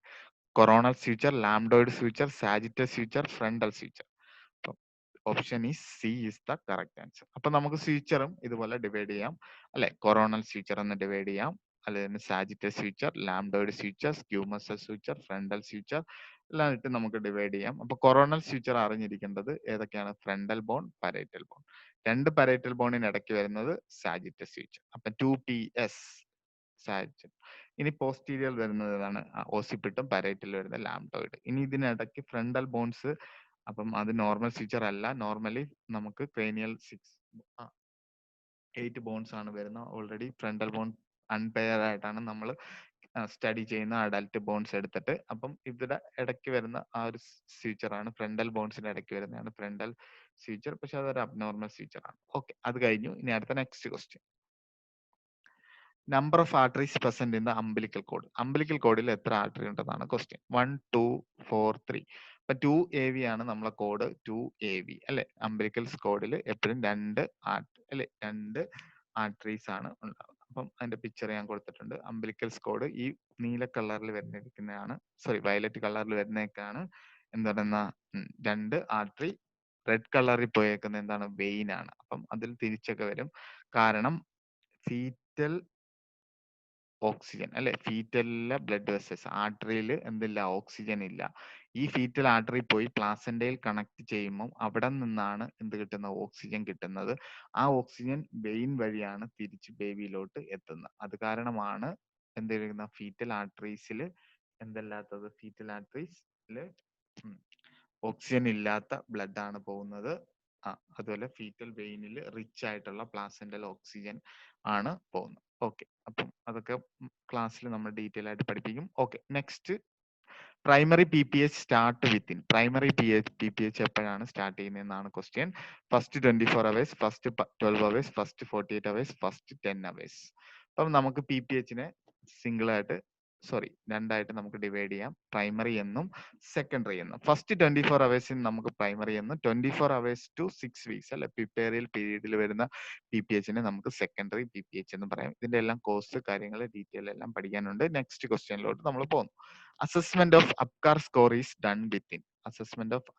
Coronal suture, lambdoid suture, sagittal suture, frontal suture. Option is C is the correct answer. അപ്പൊ നമുക്ക് സ്യൂച്ചറും ഇതുപോലെ ഡിവൈഡ് ചെയ്യാം അല്ലെ. കൊറോണൽ സ്യൂച്ചർ എന്ന് ഡിവൈഡ് ചെയ്യാം, അല്ലെങ്കിൽ sagittal suture, lambdoid suture, squamosal suture, frontal suture എല്ലാം ഇട്ട് നമുക്ക് ഡിവൈഡ് ചെയ്യാം. അപ്പൊ കൊറോണൽ സ്യൂച്ചർ അറിഞ്ഞിരിക്കേണ്ടത് ഏതൊക്കെയാണ്? Frontal bone, parietal bone. രണ്ട് പരൈറ്റൽ ബോണിന് ഇടയ്ക്ക് വരുന്നത് സാജിറ്റൽ സ്യൂച്ചർ. അപ്പൊ 2PS സാജിറ്റൽ. ഇനി പോസ്റ്റീരിയർ വരുന്നത് ഏതാണ്? ഓസിപ്പിട്ടും പരൈറ്റൽ വരുന്ന ലാംഡോയിഡ്. ഇനി ഇതിനിടയ്ക്ക് ഫ്രണ്ടൽ ബോൺസ്, അപ്പം അത് നോർമൽ സ്യൂച്ചർ അല്ല. നോർമലി നമുക്ക് ക്രേനിയൽ 8 ബോൺസ് ആണ് വരുന്നത്. ഓൾറെഡി ഫ്രണ്ടൽ ബോൺ അൺപെയർ ആയിട്ടാണ് നമ്മൾ സ്റ്റഡി ചെയ്യുന്ന അഡൽട്ട് ബോൺസ് എടുത്തിട്ട്. അപ്പം ഇതിന്റെ ഇടയ്ക്ക് വരുന്ന ആ ഒരു സ്യൂച്ചർ ആണ്, ഫ്രണ്ടൽ ബോൺസിന്റെ ഇടയ്ക്ക് വരുന്നതാണ് ഫ്രണ്ടൽ സ്യൂച്ചർ. പക്ഷെ അതൊരു അബ്നോർമൽ സ്യൂച്ചർ ആണ്. ഓക്കെ, അത് കഴിഞ്ഞു. ഇനി അടുത്ത next question. Number of arteries present in the umbilical code. Umbilical കോഡിൽ എത്ര ആർട്ടറി ഉണ്ടെന്നാണ് ക്വസ്റ്റ്യൻ. 1, 2, 4, 3. അപ്പൊ 2AV ആണ് നമ്മളെ കോഡ്. 2AV അല്ലെ. അംബിലിക്കൽ കോഡിൽ എപ്പോഴും രണ്ട് ആർട്ടറീസ് ആണ് ഉണ്ടാവുന്നത്. അപ്പം അതിന്റെ പിക്ചർ ഞാൻ കൊടുത്തിട്ടുണ്ട്. അംബിലിക്കൽ കോഡ് ഈ നീല കളറിൽ വരുന്നതാണ്, സോറി വയലറ്റ് കളറിൽ വരുന്നേക്കാണ് എന്താ പറയുന്ന രണ്ട് ആർട്ടറി. റെഡ് കളറിൽ പോയേക്കുന്ന എന്താണ്? വെയിൻ ആണ്. അപ്പം അതിൽ തിരിച്ചൊക്കെ വരും. കാരണം ഫീറ്റൽ ഓക്സിജൻ അല്ലെ, ഫീറ്റലിലെ ബ്ലഡ് വെസൽസ് ആർട്ടറിയിൽ എന്തില്ല, ഓക്സിജൻ ഇല്ല. ഈ ഫീറ്റൽ ആർട്ടറി പോയി പ്ലാസന്റയിൽ കണക്ട് ചെയ്യുമ്പോൾ അവിടെ നിന്നാണ് എന്ത് കിട്ടുന്നത്, ഓക്സിജൻ കിട്ടുന്നത്. ആ ഓക്സിജൻ വെയിൻ വഴിയാണ് തിരിച്ച് ബേബിയിലോട്ട് എത്തുന്നത്. അത് കാരണമാണ് എന്ത് ചെയ്യുന്ന, ഫീറ്റൽ ആർട്ടറീസിൽ എന്തല്ലാത്തത്, ഫീറ്റൽ ആർട്ടറീസിൽ ഓക്സിജൻ ഇല്ലാത്ത ബ്ലഡ് ആണ് പോകുന്നത്. അതുപോലെ ഫീറ്റൽ വെയിനിൽ റിച്ച് ആയിട്ടുള്ള പ്ലാസന്റൽ ഓക്സിജൻ ആണ് പോകുന്നത്. ഓക്കെ, അപ്പം അതൊക്കെ ക്ലാസ്സിൽ നമ്മൾ ഡീറ്റെയിൽ ആയിട്ട് പഠിപ്പിക്കും. Okay, next primary P P H start within. Primary P P H എപ്പോഴാണ് സ്റ്റാർട്ട് ചെയ്യുന്നതെന്നാണ് question. First 24 hours, first 12 hours, first 48 hours, first 10 hours. അപ്പം നമുക്ക് പി പി എച്ചിനെ സിംഗിൾ ആയിട്ട്, സോറി, രണ്ടായിട്ട് നമുക്ക് ഡിവൈഡ് ചെയ്യാം, പ്രൈമറി എന്നും സെക്കൻഡറി എന്നും. ഫസ്റ്റ് 24 അവേഴ്സിന് നമുക്ക് പ്രൈമറി എന്നും, 24 അവേഴ്സ് ടു 6 വീക്സ് അല്ലെ പ്രിപ്പേറിയൽ പീരീഡിൽ വരുന്ന പി പി എച്ചിനെ നമുക്ക് സെക്കൻഡറി പി പി എച്ച് എന്ന് പറയാം. ഇതിന്റെ എല്ലാം കോഴ്സ് കാര്യങ്ങൾ ഡീറ്റെയിൽ എല്ലാം പഠിക്കാനുണ്ട്. നെക്സ്റ്റ് ക്വസ്റ്റ്യനിലോട്ട് നമ്മൾ പോകുന്നു. Assessment of Apgar score is done within. Assessment of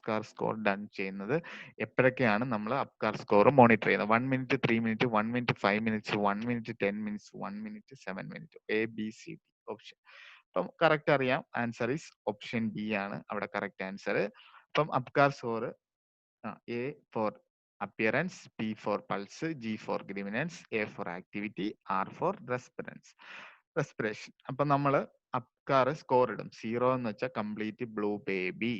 Apgar score done ചെയ്യുന്നത് എപ്പോഴൊക്കെയാണ് നമ്മൾ അപ്കാർ സ്കോർ മോണിറ്റർ ചെയ്യുന്നത്? 1 minute, 3 minute, 1 minute, 5 minutes, 1 minute, 10 minutes, 1 minute, 7 minute, A B C D option. അപ്പം കറക്റ്റ് അറിയാം, ആൻസർ ഈസ് ഓപ്ഷൻ ബി ആണ് അവിടെ correct answer. അപ്പം Apgar score A for appearance, P for pulse, G for grimace, A for activity, R for respiration. അപ്പൊ നമ്മൾ Apgar score ഇടും. 0 എന്ന് വെച്ചാൽ കംപ്ലീറ്റ് ബ്ലൂ ബേബി.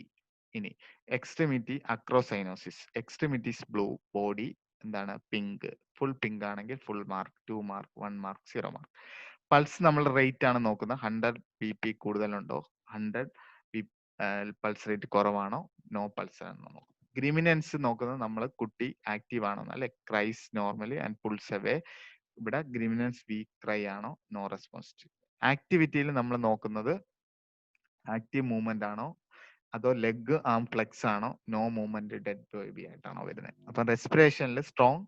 ഇനി extremity acrocyanosis, extremities blue, body എന്താണ്, പിങ്ക്. ഫുൾ പിങ്ക് ആണെങ്കിൽ full mark, 2 mark, 1 mark, 0 mark. Pulse നമ്മൾ rate ആണ് നോക്കുന്നത്. 100 ബി പി കൂടുതലുണ്ടോ, 100 ബി പൾസ് റേറ്റ് കുറവാണോ, നോ പൾസ് ആണോ നോക്കും. ഗ്രിമിനൻസ് നോക്കുന്നത് നമ്മൾ കുട്ടി ആക്റ്റീവ് ആണോ അല്ലെ, cries normally and pulls away. ഇവിടെ ഗ്രിമിനൻസ് വീക്ക് ക്രൈ ആണോ, നോ റെസ്പോൺസ്. ആക്ടിവിറ്റിയിൽ നമ്മൾ നോക്കുന്നത് ആക്റ്റീവ് മൂവ്മെന്റ് ആണോ, അതോ ലെഗ് ആം ഫ്ലെക്സ് ആണോ, നോ മൂവ്മെന്റ് ഡെഡ് ബേബി ആയിട്ടാണോ വരുന്നത്. അപ്പൊ റെസ്പിറേഷനിൽ സ്ട്രോങ്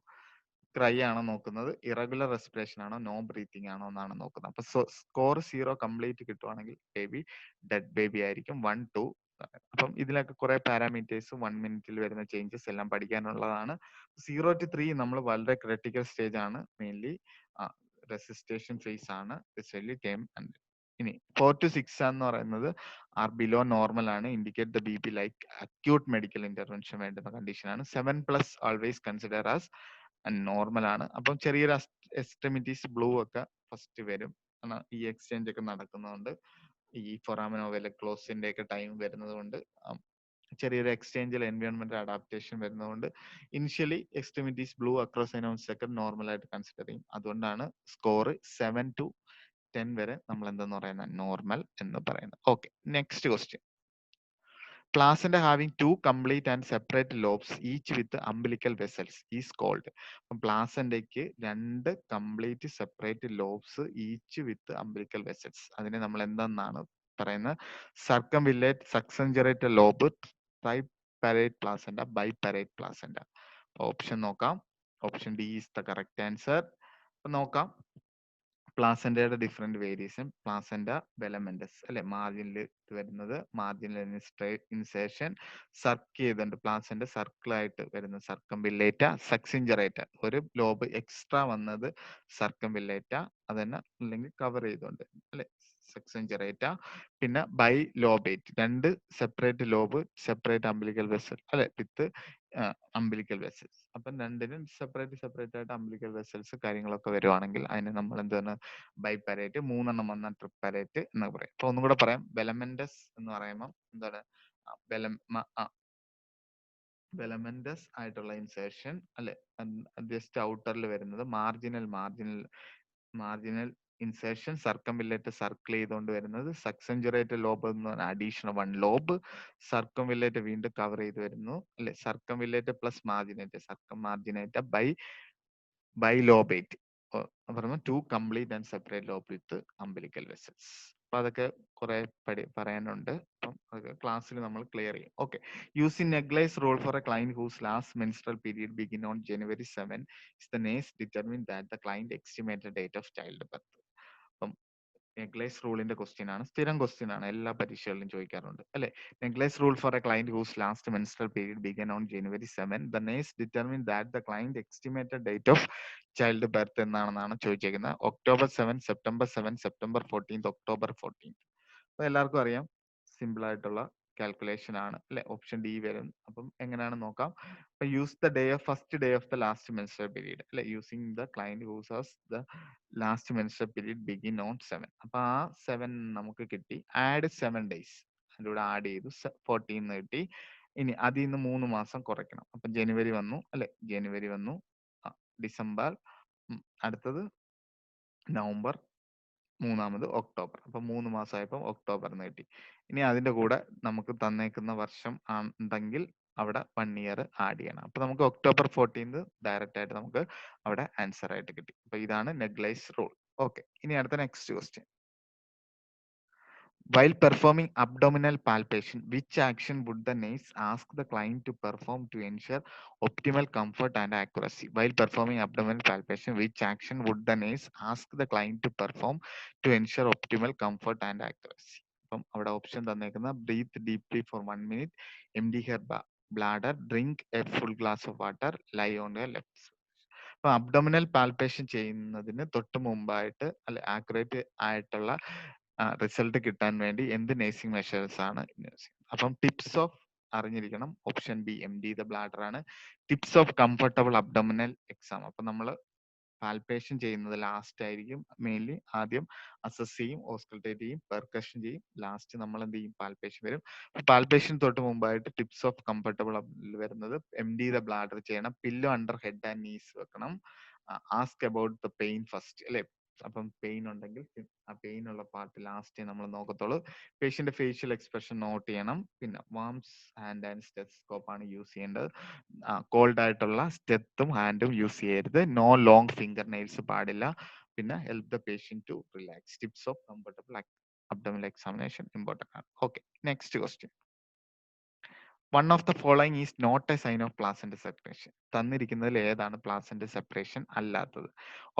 ക്രൈ ആണോ നോക്കുന്നത്, ഇറഗുലർ റെസ്പിറേഷൻ ആണോ, നോ ബ്രീത്തിങ് ആണോ എന്നാണ് നോക്കുന്നത്. അപ്പൊ സ്കോർ 0 കംപ്ലീറ്റ് കിട്ടുവാണെങ്കിൽ ബേബി ഡെഡ് ബേബി ആയിരിക്കും. 1 2. അപ്പം ഇതിലൊക്കെ കുറെ പാരാമീറ്റേഴ്സ് 1 മിനിറ്റിൽ വരുന്ന ചേഞ്ചസ് എല്ലാം പഠിക്കാനുള്ളതാണ്. 0 to 3 നമ്മൾ വളരെ ക്രിട്ടിക്കൽ സ്റ്റേജ് ആണ്, മെയിൻലി റെസിസ്റ്റേഷൻ ഫേസ് ആണ്. ഇനി 4 to 6 എന്ന് പറയുന്നത് ആർ ബിലോ നോർമൽ ആണ്, indicate the B P like acute medical intervention വേണ്ടുന്ന കണ്ടീഷൻ ആണ്. 7+ ഓൾവേസ് കൺസിഡർ ആസ് നോർമൽ ആണ്. അപ്പം ചെറിയൊരു എക്സ്ട്രിമിറ്റീസ് ബ്ലൂ ഒക്കെ ഫസ്റ്റ് വരും, ഈ എക്സ്ചേഞ്ച് ഒക്കെ നടക്കുന്നതുകൊണ്ട്, ഈ ഫൊറാമിനോവെലക്ലോസിന്റെ ഒക്കെ ടൈം വരുന്നത് കൊണ്ട്, ചെറിയൊരു എക്സ്ചേഞ്ചിൽ എൻവയോൺമെന്റൽ അഡാപ്റ്റേഷൻ വരുന്നതുകൊണ്ട് ഇനിഷ്യലി എക്സ്ട്രിമിറ്റീസ് ബ്ലൂ അക്രോസൈനോൺസ് ഒക്കെ നോർമൽ ആയിട്ട് കൺസിഡർ ചെയ്യും. അതുകൊണ്ടാണ് സ്കോർ 7 to 10 വരെ നമ്മൾ എന്തെന്ന് പറയുന്നത്, നോർമൽ എന്ന് പറയുന്നത്. Okay, next question. Placenta having 2 complete and separate lobes each with umbilical vessels is called. അപ്പം പ്ലാസന്റയ്ക്ക് 2 കംപ്ലീറ്റ് സെപ്പറേറ്റ് ലോബ്സ് ഈച്ച് വിത്ത് അംബിലിക്കൽ വെസൽസ്, അതിനെ നമ്മൾ എന്തെന്നാണ് പറയുന്നത്, സർക്കംവില്ലേറ്റ് സക്സഞ്ചറേറ്റ് ലോബ്, ട്രൈപാരേറ്റ് പ്ലാസന്റ, ബൈപാരേറ്റ് പ്ലാസന്റ. ഓപ്ഷൻ നോക്കാം. Option D is the correct answer. നോക്കാം, പ്ലാസന്റയുടെ different variation. Placenta വെലമെന്റസ് അല്ലെ, മാർജിനിൽ വരുന്നത്, marginal insertion, സർക്ക് ചെയ്തുണ്ട് placenta circle ആയിട്ട് വരുന്ന സർക്കംബില്ലേറ്റ, സക്സിഞ്ചറേറ്റ, ഒരു ലോബ് എക്സ്ട്രാ വന്നത് സർക്കംബില്ലേറ്റ, അതന്നെ അല്ലെങ്കിൽ കവർ ചെയ്തുകൊണ്ട് അല്ലെ, സക്സിഞ്ചറേറ്റ. പിന്നെ bilobate, 2 separate lobe, separate umbilical vessel അല്ലെ, വിത്ത് അംബിലിക്കൽ വെസൽസ്. അപ്പം രണ്ടിനും സെപ്പറേറ്റ് ആയിട്ട് അംബിലിക്കൽ വെസൽസ് കാര്യങ്ങളൊക്കെ വരുവാണെങ്കിൽ അതിന് നമ്മൾ എന്താണ്, ബൈപാരേറ്റ്. 3 വന്നാൽ ട്രിപ്പാരേറ്റ് എന്ന് പറയും. അപ്പൊ ഒന്നും കൂടെ പറയാം, വെലമെന്റസ് എന്ന് പറയുമ്പോൾ എന്താണ്, വെലമെന്റസ് ആയിട്ടുള്ള ഇൻസേർഷൻ അല്ലെ, ജസ്റ്റ് ഔട്ടറിൽ വരുന്നത്. മാർജിനൽ ഇൻസേർഷൻ, സർക്കംവില്ലേറ്റ് സർക്കിൾ ചെയ്തുകൊണ്ട് വരുന്നത്. സക്സഞ്ചുറേറ്റ് ലോബ് എന്ന് പറഞ്ഞാൽ അഡീഷണൽ 1 ലോബ്. സർക്കംവില്ലേറ്റ് വീണ്ടും കവർ ചെയ്ത് വരുന്നു അല്ലെ, സർക്കംവില്ലേറ്റ് പ്ലസ് മാർജിനേറ്റ്, മാർജിനേറ്റ് ബൈ ലോബേറ്റ് പറയുമ്പോൾ 2 complete and separate lobe with umbilical vessels. അപ്പൊ അതൊക്കെ കുറെ പറയാനുണ്ട്. അപ്പം അതൊക്കെ ക്ലാസ്സിൽ നമ്മൾ ക്ലിയർ ചെയ്യും. Okay, using Naegele's rule for a client whose last menstrual period begin on January 7 is the nurse determined that the client estimated date of childbirth. അപ്പം നെഗ്ലേസ് റൂളിന്റെ ക്വസ്റ്റ്യൻ ആണ്, സ്ഥിരം ക്വസ്റ്റ്യൻ ആണ്, എല്ലാ പരീക്ഷകളിലും ചോദിക്കാറുണ്ട് അല്ലെ. Naegele's rule for a client whose last menstrual period began on January 7, the nurse determine that the client estimated date of childbirth എന്നാണെന്നാണ് ചോദിച്ചേക്കുന്നത്. October 7, September 7, September 14, October 14. അപ്പൊ എല്ലാവർക്കും അറിയാം, സിമ്പിൾ ആയിട്ടുള്ള കാൽക്കുലേഷൻ ആണ് അല്ലെ. ഓപ്ഷൻ ഡി വരും. അപ്പം എങ്ങനെയാണ് നോക്കാം. അപ്പൊ use the day of first day of the last menstrual period അല്ലെ, using the client whose has the last menstrual period begin on 7. അപ്പൊ ആ 7 നമുക്ക് കിട്ടി. ആഡ് 7 days, അതിൻ്റെ കൂടെ ആഡ് ചെയ്തു 14 കിട്ടി. ഇനി അതിൽ നിന്ന് 3 മാസം കുറയ്ക്കണം. അപ്പൊ ജനുവരി വന്നു അല്ലെ, ജനുവരി വന്നു, ഡിസംബർ, അടുത്തത് നവംബർ, മൂന്നാമത് ഒക്ടോബർ. അപ്പൊ 3 മാസമായപ്പോൾ ഒക്ടോബർ എന്ന് കിട്ടി. ഇനി അതിന്റെ കൂടെ നമുക്ക് തന്നേക്കുന്ന വർഷം ഉണ്ടെങ്കിൽ അവിടെ 1 year ആഡ് ചെയ്യണം. അപ്പൊ നമുക്ക് October 14 ഡയറക്റ്റ് ആയിട്ട് നമുക്ക് അവിടെ ആൻസർ ആയിട്ട് കിട്ടി. അപ്പൊ ഇതാണ് നെഗ്ലൈസ് റൂൾ. ഓക്കെ, ഇനി അടുത്ത next question. While performing abdominal palpation, which action would the nurse ask the client to perform to ensure optimal comfort and accuracy? While performing abdominal palpation, which action would the nurse ask the client to perform to ensure optimal comfort and accuracy? അപ്പം അവിടെ option തന്നേക്കുന്ന breathe deeply for 1 minute, empty her bladder, drink a full glass of water, lie on a left. അപ്പൊ abdominal palpation ചെയ്യുന്നതിന് തൊട്ട് മുമ്പായിട്ട് അല്ലെ accurate ആയിട്ടുള്ള result കിട്ടാൻ വേണ്ടി എന്ത് നേഴ്സിംഗ് മെഷേഴ്സ് ആണ് യൂസ് ചെയ്യുന്നത്? അപ്പം ടിപ്സ് ഓഫ് അറിഞ്ഞിരിക്കണം. Option B empty the bladder ആണ്. Tips of comfortable abdominal exam. അപ്പൊ നമ്മൾ പാൽപേഷൻ ചെയ്യുന്നത് ലാസ്റ്റ് ആയിരിക്കും. മെയിൻലി ആദ്യം അസസ് ചെയ്യും, ഓസ്കൾട്ടേറ്റ് ചെയ്യും, പെർക്കഷൻ ചെയ്യും, ലാസ്റ്റ് നമ്മൾ എന്ത് ചെയ്യും, പാൽപേഷൻ വരും. പാൽപേഷൻ തൊട്ട് മുമ്പായിട്ട് ടിപ്സ് ഓഫ് കംഫർട്ടബിൾ വരുന്നത് എം ഡി ദ ബ്ലാഡർ ചെയ്യണം, pillow under head and knees വെക്കണം, ask about the pain first അല്ലെ. അപ്പം പെയിൻ ഉണ്ടെങ്കിൽ ആ പെയിൻ ഉള്ള പാർട്ട് ലാസ്റ്റ് നമ്മൾ നോക്കത്തുള്ളൂ. പേഷ്യന്റ് ഫേഷ്യൽ എക്സ്പ്രഷൻ നോട്ട് ചെയ്യണം. പിന്നെ വാംസ് ഹാൻഡ് ആൻഡ് സ്റ്റെത്തോസ്കോപ്പ് ആണ് യൂസ് ചെയ്യേണ്ടത്. കോൾഡ് ആയിട്ടുള്ള സ്റ്റെത്തും ഹാൻഡും യൂസ് ചെയ്യരുത്. നോ ലോങ് ഫിംഗർ നെയിൽസ് പാടില്ല. പിന്നെ help the patient to relax. Tips of comfortable abdominal examination important ആണ്. Okay, next question. One of the following is not a sign of placental separation. തന്നിരിക്കുന്നതിൽ ഏതാണ് placental separation അല്ലാത്തത്?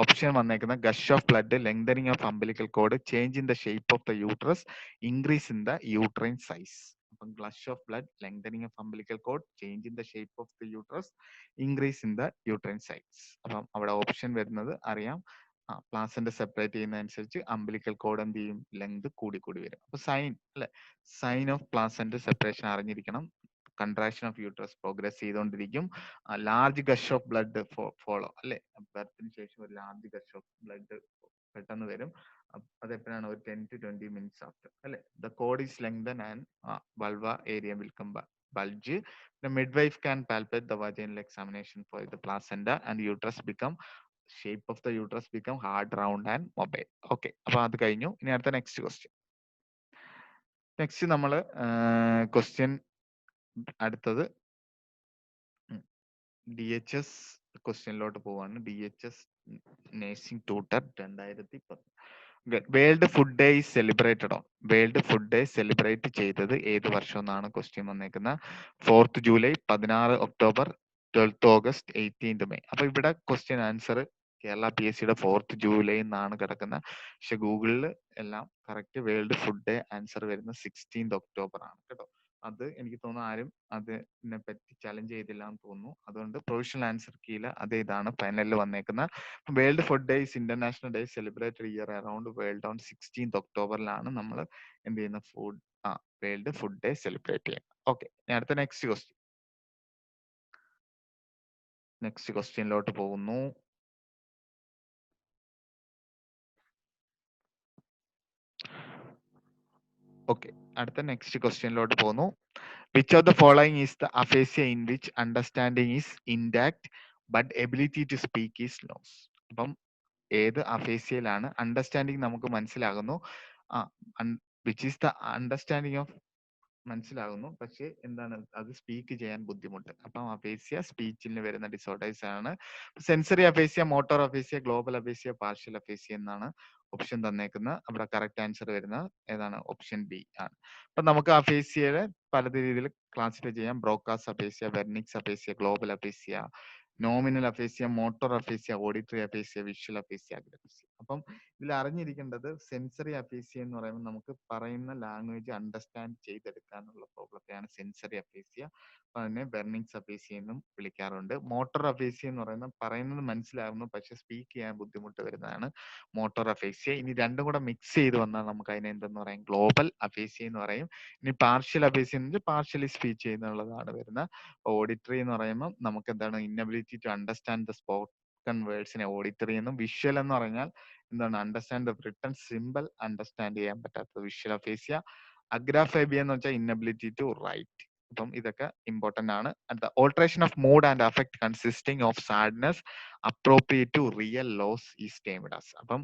Option വന്നേക്കുന്ന gush of blood, lengthening of umbilical cord, change in the shape of the uterus, increase in the uterine size. അപ്പം gush of blood, lengthening of umbilical cord, change in the shape of the uterus, increase in the uterine size. അപ്പം അവിടെ option വരുന്നത് അറിയാം. പ്ലാസന്റ് separate ചെയ്യുന്നതനുസരിച്ച് umbilical code എന്ത് ചെയ്യും, length കൂടി കൂടി വരും. അപ്പൊ സൈൻ അല്ലെ, സൈൻ ഓഫ് പ്ലാസന്റ് സെപ്പറേഷൻ അറിഞ്ഞിരിക്കണം. കൺട്രാക്ഷൻ ഓഫ് യൂട്രസ് പ്രോഗ്രസ് ചെയ്തുകൊണ്ടിരിക്കും. ലാർജ് ഗഷ് ഓഫ് ബ്ലഡ് ഫോളോ അല്ലെ, ബർത്തിന് ശേഷം ഒരു ലാർജ് ഗഷ് ഓഫ് ബ്ലഡ് പെട്ടെന്ന് വരും. അതെപ്പോഴാണ്, ഒരു 10 to 20 minutes ആഫ്റ്റർ അല്ലെ. The cord is lengthen and vulva area will come bulge. The midwife can palpate the vaginal examination for the placenta and uterus become shape of the uterus become hard, round and mobile. Okay, അപ്പൊ അത് കഴിഞ്ഞു. ഇനി അടുത്ത next question. Next നമ്മൾ question അടുത്തത് DHS ക്വസ്റ്റ്യനിലോട്ട് പോവാണ്. DHS nursing tutor 2010. World food day is celebrated on. World food day celebrate ചെയ്തത് ഏത് വർഷം എന്നാണ് ക്വസ്റ്റ്യൻ വന്നേക്കുന്നത്. 4th July, 16 October, 12th August, 18th May. അപ്പൊ ഇവിടെ ക്വസ്റ്റ്യൻ ആൻസർ കേരള PSCയുടെ 4th July എന്നാണ് കിടക്കുന്നത്. പക്ഷെ ഗൂഗിളിൽ എല്ലാം correct world food day answer വരുന്നത് 16th October ആണ് കേട്ടോ. അത് എനിക്ക് തോന്നുന്നു ആരും അതിനെ പറ്റി ചലഞ്ച് ചെയ്തില്ല എന്ന് തോന്നുന്നു. അതുകൊണ്ട് പ്രൊവിഷണൽ ആൻസർ കീഴിൽ അത് ഇതാണ് ഫൈനലിൽ വന്നേക്കുന്നത്. World food day is international day celebrated year around world on 16th October നമ്മൾ എന്ത് ചെയ്യുന്ന വേൾഡ് ഫുഡ് ഡേ സെലിബ്രേറ്റ് ചെയ്യാം. ഓക്കെ, അടുത്ത നെക്സ്റ്റ് ക്വസ്റ്റ്യൻ. നെക്സ്റ്റ് ക്വസ്റ്റ്യനിലോട്ട് പോകുന്നു. ഓക്കെ, അടുത്ത നെക്സ്റ്റ് ക്വസ്റ്റ്യനിലോട്ട് പോകുന്നു. Which of the following is the aphasia in which understanding is intact but ability to speak is lost? അപ്പം ഏത് അഫേസിയയിലാണ് അണ്ടർസ്റ്റാൻഡിങ് നമുക്ക് മനസ്സിലാകുന്നു, which is the understanding of മനസ്സിലാകുന്നു, പക്ഷെ എന്താണ് അത് സ്പീക്ക് ചെയ്യാൻ ബുദ്ധിമുട്ട്. അപ്പം അഫേസിയ സ്പീച്ചിൽ വരുന്ന ഡിസോർഡേഴ്സ് ആണ്. Sensory aphasia, motor aphasia, global aphasia, partial aphasia എന്നാണ് ഓപ്ഷൻ തന്നേക്കുന്നത്. അവിടെ കറക്റ്റ് ആൻസർ വരുന്നത് ഏതാണ്, ഓപ്ഷൻ ബി ആണ്. അപ്പൊ നമുക്ക് അഫേസിയയെ പല രീതിയിൽ ക്ലാസിഫൈ ചെയ്യാം. Broca's aphasia, Wernicke's aphasia, global aphasia, nominal aphasia, motor aphasia, auditory aphasia, visual aphasia, agraphia. അപ്പം ഇതിൽ അറിഞ്ഞിരിക്കേണ്ടത് സെൻസറി അഫേസിയ എന്ന് പറയുമ്പോൾ നമുക്ക് പറയുന്ന ലാംഗ്വേജ് അണ്ടർസ്റ്റാൻഡ് ചെയ്തെടുക്കാനുള്ള പ്രോബ്ലത്തെയാണ് സെൻസറി അഫേസിയ. അതിനെ ബെർണിങ്സ് അഫേസിയ എന്നും വിളിക്കാറുണ്ട്. മോട്ടോർ അഫേസിയ എന്ന് പറയുന്നത് പറയുന്നത് മനസ്സിലാകുന്നു പക്ഷെ സ്പീക്ക് ചെയ്യാൻ ബുദ്ധിമുട്ട് വരുന്നതാണ് മോട്ടോർ അഫേസിയ. ഇനി രണ്ടും കൂടെ മിക്സ് ചെയ്ത് വന്നാൽ നമുക്ക് അതിനെ എന്തെന്ന് പറയും, ഗ്ലോബൽ അഫേസിയ എന്ന് പറയും. ഇനി പാർഷ്യൽ അഫേസിയ എന്ന് വെച്ചാൽ പാർഷ്യലി സ്പീച്ച് ചെയ്യുന്നുള്ളതാണ് വരുന്ന. ഓഡിറ്ററി എന്ന് പറയുമ്പോൾ നമുക്ക് എന്താണ്, inability to understand the spoken വേർഡ്സിനെ ഓഡിറ്ററി എന്നും. വിഷ്വൽ എന്ന് പറഞ്ഞാൽ എന്താണ്, understand the written simple understand ചെയ്യാൻ പറ്റാത്തത് വിഷ്വൽ അഫേസിയ. അഗ്രാഫേബിയ എന്ന് വെച്ചാൽ ഇന്നബിലിറ്റി ടു റൈറ്റ്. അപ്പം ഇതൊക്കെ ഇമ്പോർട്ടന്റ് ആണ്. അടുത്ത alteration of mood and affect consisting of sadness appropriate to real loss is termed as. അപ്പം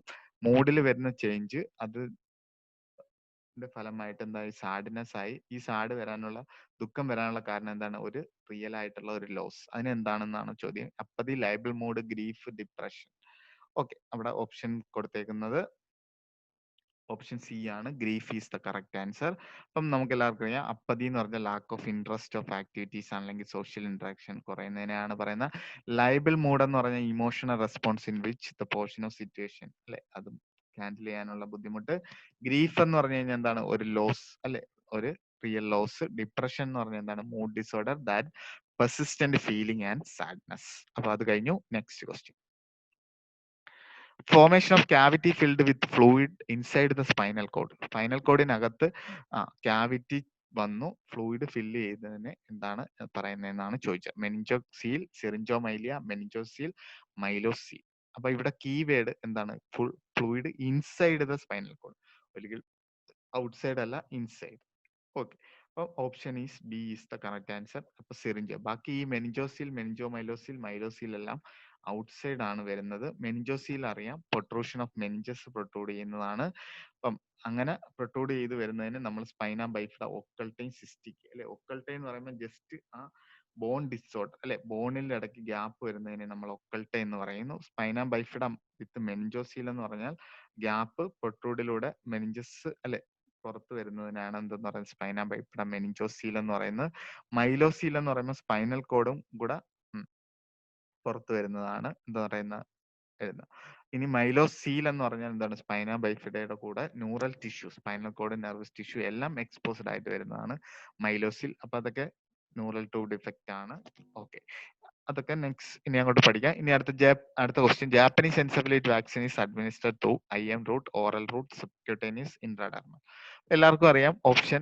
മൂഡിൽ വരുന്ന ചേഞ്ച് അതിന്റെ ഫലമായിട്ട് എന്തായി, സാഡ്നെസ് ആയി. ഈ സാഡ് വരാനുള്ള, ദുഃഖം വരാനുള്ള കാരണം എന്താണ്, ഒരു റിയൽ ആയിട്ടുള്ള ഒരു ലോസ്. അതിനെന്താണെന്നാണ് ചോദ്യം. Apathy, liable mood, grief, depression. Okay, അവിടെ ഓപ്ഷൻ കൊടുത്തേക്കുന്നത് ഓപ്ഷൻ സി ആണ്. Grief is the correct answer. അപ്പം നമുക്ക് എല്ലാവർക്കും അറിയാം, അപ്പതി എന്ന് പറഞ്ഞാൽ lack of interest of activities അല്ലെങ്കിൽ സോഷ്യൽ ഇന്ററാക്ഷൻ കുറയുന്നതിനെയാണ് പറയുന്നത്. ലൈബിൾ മൂഡ് എന്ന് പറഞ്ഞാൽ emotional response in which the portion of situation, അല്ലെ, അതും ഹാൻഡിൽ ചെയ്യാനുള്ള ബുദ്ധിമുട്ട്. ഗ്രീഫ് എന്ന് പറഞ്ഞു കഴിഞ്ഞാൽ എന്താണ്, ഒരു ലോസ്, അല്ലെ, ഒരു റിയൽ ലോസ്. ഡിപ്രഷൻ എന്ന് പറഞ്ഞാൽ എന്താണ്, mood disorder that persistent feeling and sadness. അപ്പൊ അത് കഴിഞ്ഞു. Next question. Formation of cavity filled with fluid inside the spinal cord. Spinal കോഡിനകത്ത് ക്യാവിറ്റി വന്നു ഫ്ലൂയിഡ് ഫില്ല് ചെയ്തതിനെ എന്താണ് പറയുന്നതെന്നാണ് ചോദിച്ചത്. മെനിഞ്ചോസീൽ, സിറിഞ്ചോമൈലിയ, മെനിഞ്ചോസീൽ, മൈലോസീൽ. അപ്പൊ ഇവിടെ കീവേഡ് എന്താണ്, fluid inside the spinal code, ഒരിക്കൽ ഔട്ട്സൈഡ് അല്ല, ഇൻസൈഡ്. ഓക്കെ, അപ്പൊ option is B is the correct answer. അപ്പൊ സിറിഞ്ച്. ബാക്കി ഈ മെനിഞ്ചോസീൽ, മെനിഞ്ചോമൈലോസീൽ, മൈലോസീൽ എല്ലാം ഔട്ട്സൈഡ് ആണ് വരുന്നത്. മെനിഞ്ചോസീൽ അറിയാം, പ്രൊട്രൂഷൻ ഓഫ് മെനിഞ്ചസ് പ്രൊട്രൂഡ് ചെയ്യുന്നതാണ്. അപ്പം അങ്ങനെ പ്രൊട്രൂഡ് ചെയ്ത് വരുന്നതിന് നമ്മൾ സ്പൈന ബൈഫിഡ ഒക്കൾട്ടൈൻ സിസ്റ്റിക്, അല്ലെ, ഒക്കൾട്ടൈൻ എന്ന് പറയുമ്പോൾ ജസ്റ്റ് ആ ബോൺ ഡിസോർഡർ, അല്ലെ, ബോണിന്റെ ഇടയ്ക്ക് ഗ്യാപ്പ് വരുന്നതിനെ നമ്മൾ ഒക്കൾട്ടൈൻ എന്ന് പറയുന്നു. സ്പൈന ബൈഫിഡ വിത്ത് മെനിഞ്ചോസീൽ എന്ന് പറഞ്ഞാൽ ഗ്യാപ്പ് പ്രൊട്രൂഡിലൂടെ മെനിഞ്ചസ്, അല്ലെ, പുറത്ത് വരുന്നതിനാണ് എന്തെന്ന് പറയുന്നത്, സ്പൈന ബൈഫിഡ മെനിഞ്ചോസീൽ എന്ന് പറയുന്നത്. മൈലോസീൽ എന്ന് പറയുമ്പോൾ സ്പൈനൽ കോഡും കൂടെ പുറത്ത് വരുന്നതാണ് എന്താ പറയുന്ന വരുന്നത്. ഇനി മൈലോസീൽ എന്ന് പറഞ്ഞാൽ എന്താണ്, സ്പൈന ബൈഫിഡയുടെ കൂടെ neural tissue, spinal cord, nervous tissue എല്ലാം എക്സ്പോസ്ഡ് ആയിട്ട് വരുന്നതാണ് മൈലോസീൽ. അപ്പൊ അതൊക്കെ ന്യൂറൽ ടു ഡിഫക്റ്റ് ആണ്. ഓക്കെ, അതൊക്കെ നെക്സ്റ്റ് ഇനി അങ്ങോട്ട് പഠിക്കാം. ഇനി അടുത്ത question. Japanese encephalitis vaccine is administered through IM route, oral route, subcutaneous, intradermal. എല്ലാവർക്കും അറിയാം ഓപ്ഷൻ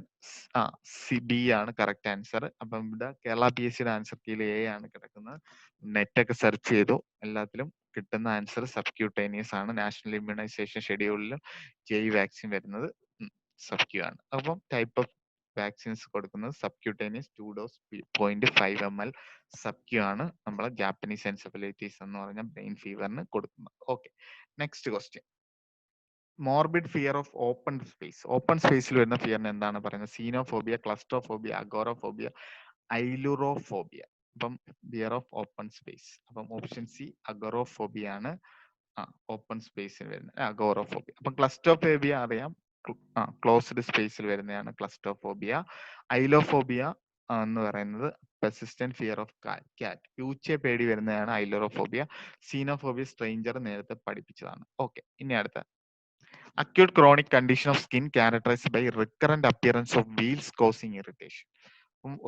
സി, ബി ആണ് കറക്റ്റ് ആൻസർ. അപ്പം ഇവിടെ കേരള PSCയുടെ ആൻസർ കീയിൽ എ ആണ് കിടക്കുന്നത്. നെറ്റ് ഒക്കെ സെർച്ച് ചെയ്തു, എല്ലാത്തിലും കിട്ടുന്ന ആൻസർ സബ്ക്യൂട്ടേനിയസ് ആണ്. നാഷണൽ ഇമ്മ്യൂണൈസേഷൻ ഷെഡ്യൂളിലും വാക്സിൻ വരുന്നത് സബ്ക്യൂ ആണ്. അപ്പം ടൈപ്പ് ഓഫ് വാക്സിൻസ് കൊടുക്കുന്നത് സബ്ക്യൂട്ടേനിയസ് 2 ഡോസ് 0.5 ml സബ്ക്യൂ ആണ് നമ്മൾ ജാപ്പനീസ് എൻസെഫലൈറ്റിസ് എന്ന് പറഞ്ഞ ബ്രെയിൻ ഫീവറിന് കൊടുക്കുന്നത്. Okay, next question. Morbid fear of open space. Open സ്പേസിൽ വരുന്ന ഫിയറിന് എന്താണ് പറയുന്നത്? സീനോഫോബിയ, ക്ലസ്ട്രോഫോബിയ, അഗോറോഫോബിയ, ഐലുറോഫോബിയ. അപ്പം ഫിയർ ഓഫ് ഓപ്പൺ സ്പേസ്. അപ്പം ഓപ്ഷൻ സി അഗോറോഫോബിയ ആണ് ഓപ്പൺ സ്പേസിൽ വരുന്നത്, അഗോറോഫോബിയ. അപ്പം ക്ലസ്ട്രോഫോബിയ അറിയാം, ക്ലോസ്ഡ് സ്പേസിൽ വരുന്നതാണ് ക്ലസ്ട്രോഫോബിയ. ഐലോഫോബിയ എന്ന് പറയുന്നത് പെർസിസ്റ്റന്റ് ഫിയർ ഓഫ് ക്യാറ്റ്, പൂച്ചയെ പേടി വരുന്നതാണ് ഐലോറോഫോബിയ. സീനോഫോബിയ സ്ട്രേഞ്ചർ നേരത്തെ പഠിപ്പിച്ചതാണ്. ഓക്കെ, ഇനി അടുത്ത. Acute chronic condition of skin characterized by recurrent appearance of wheals causing irritation.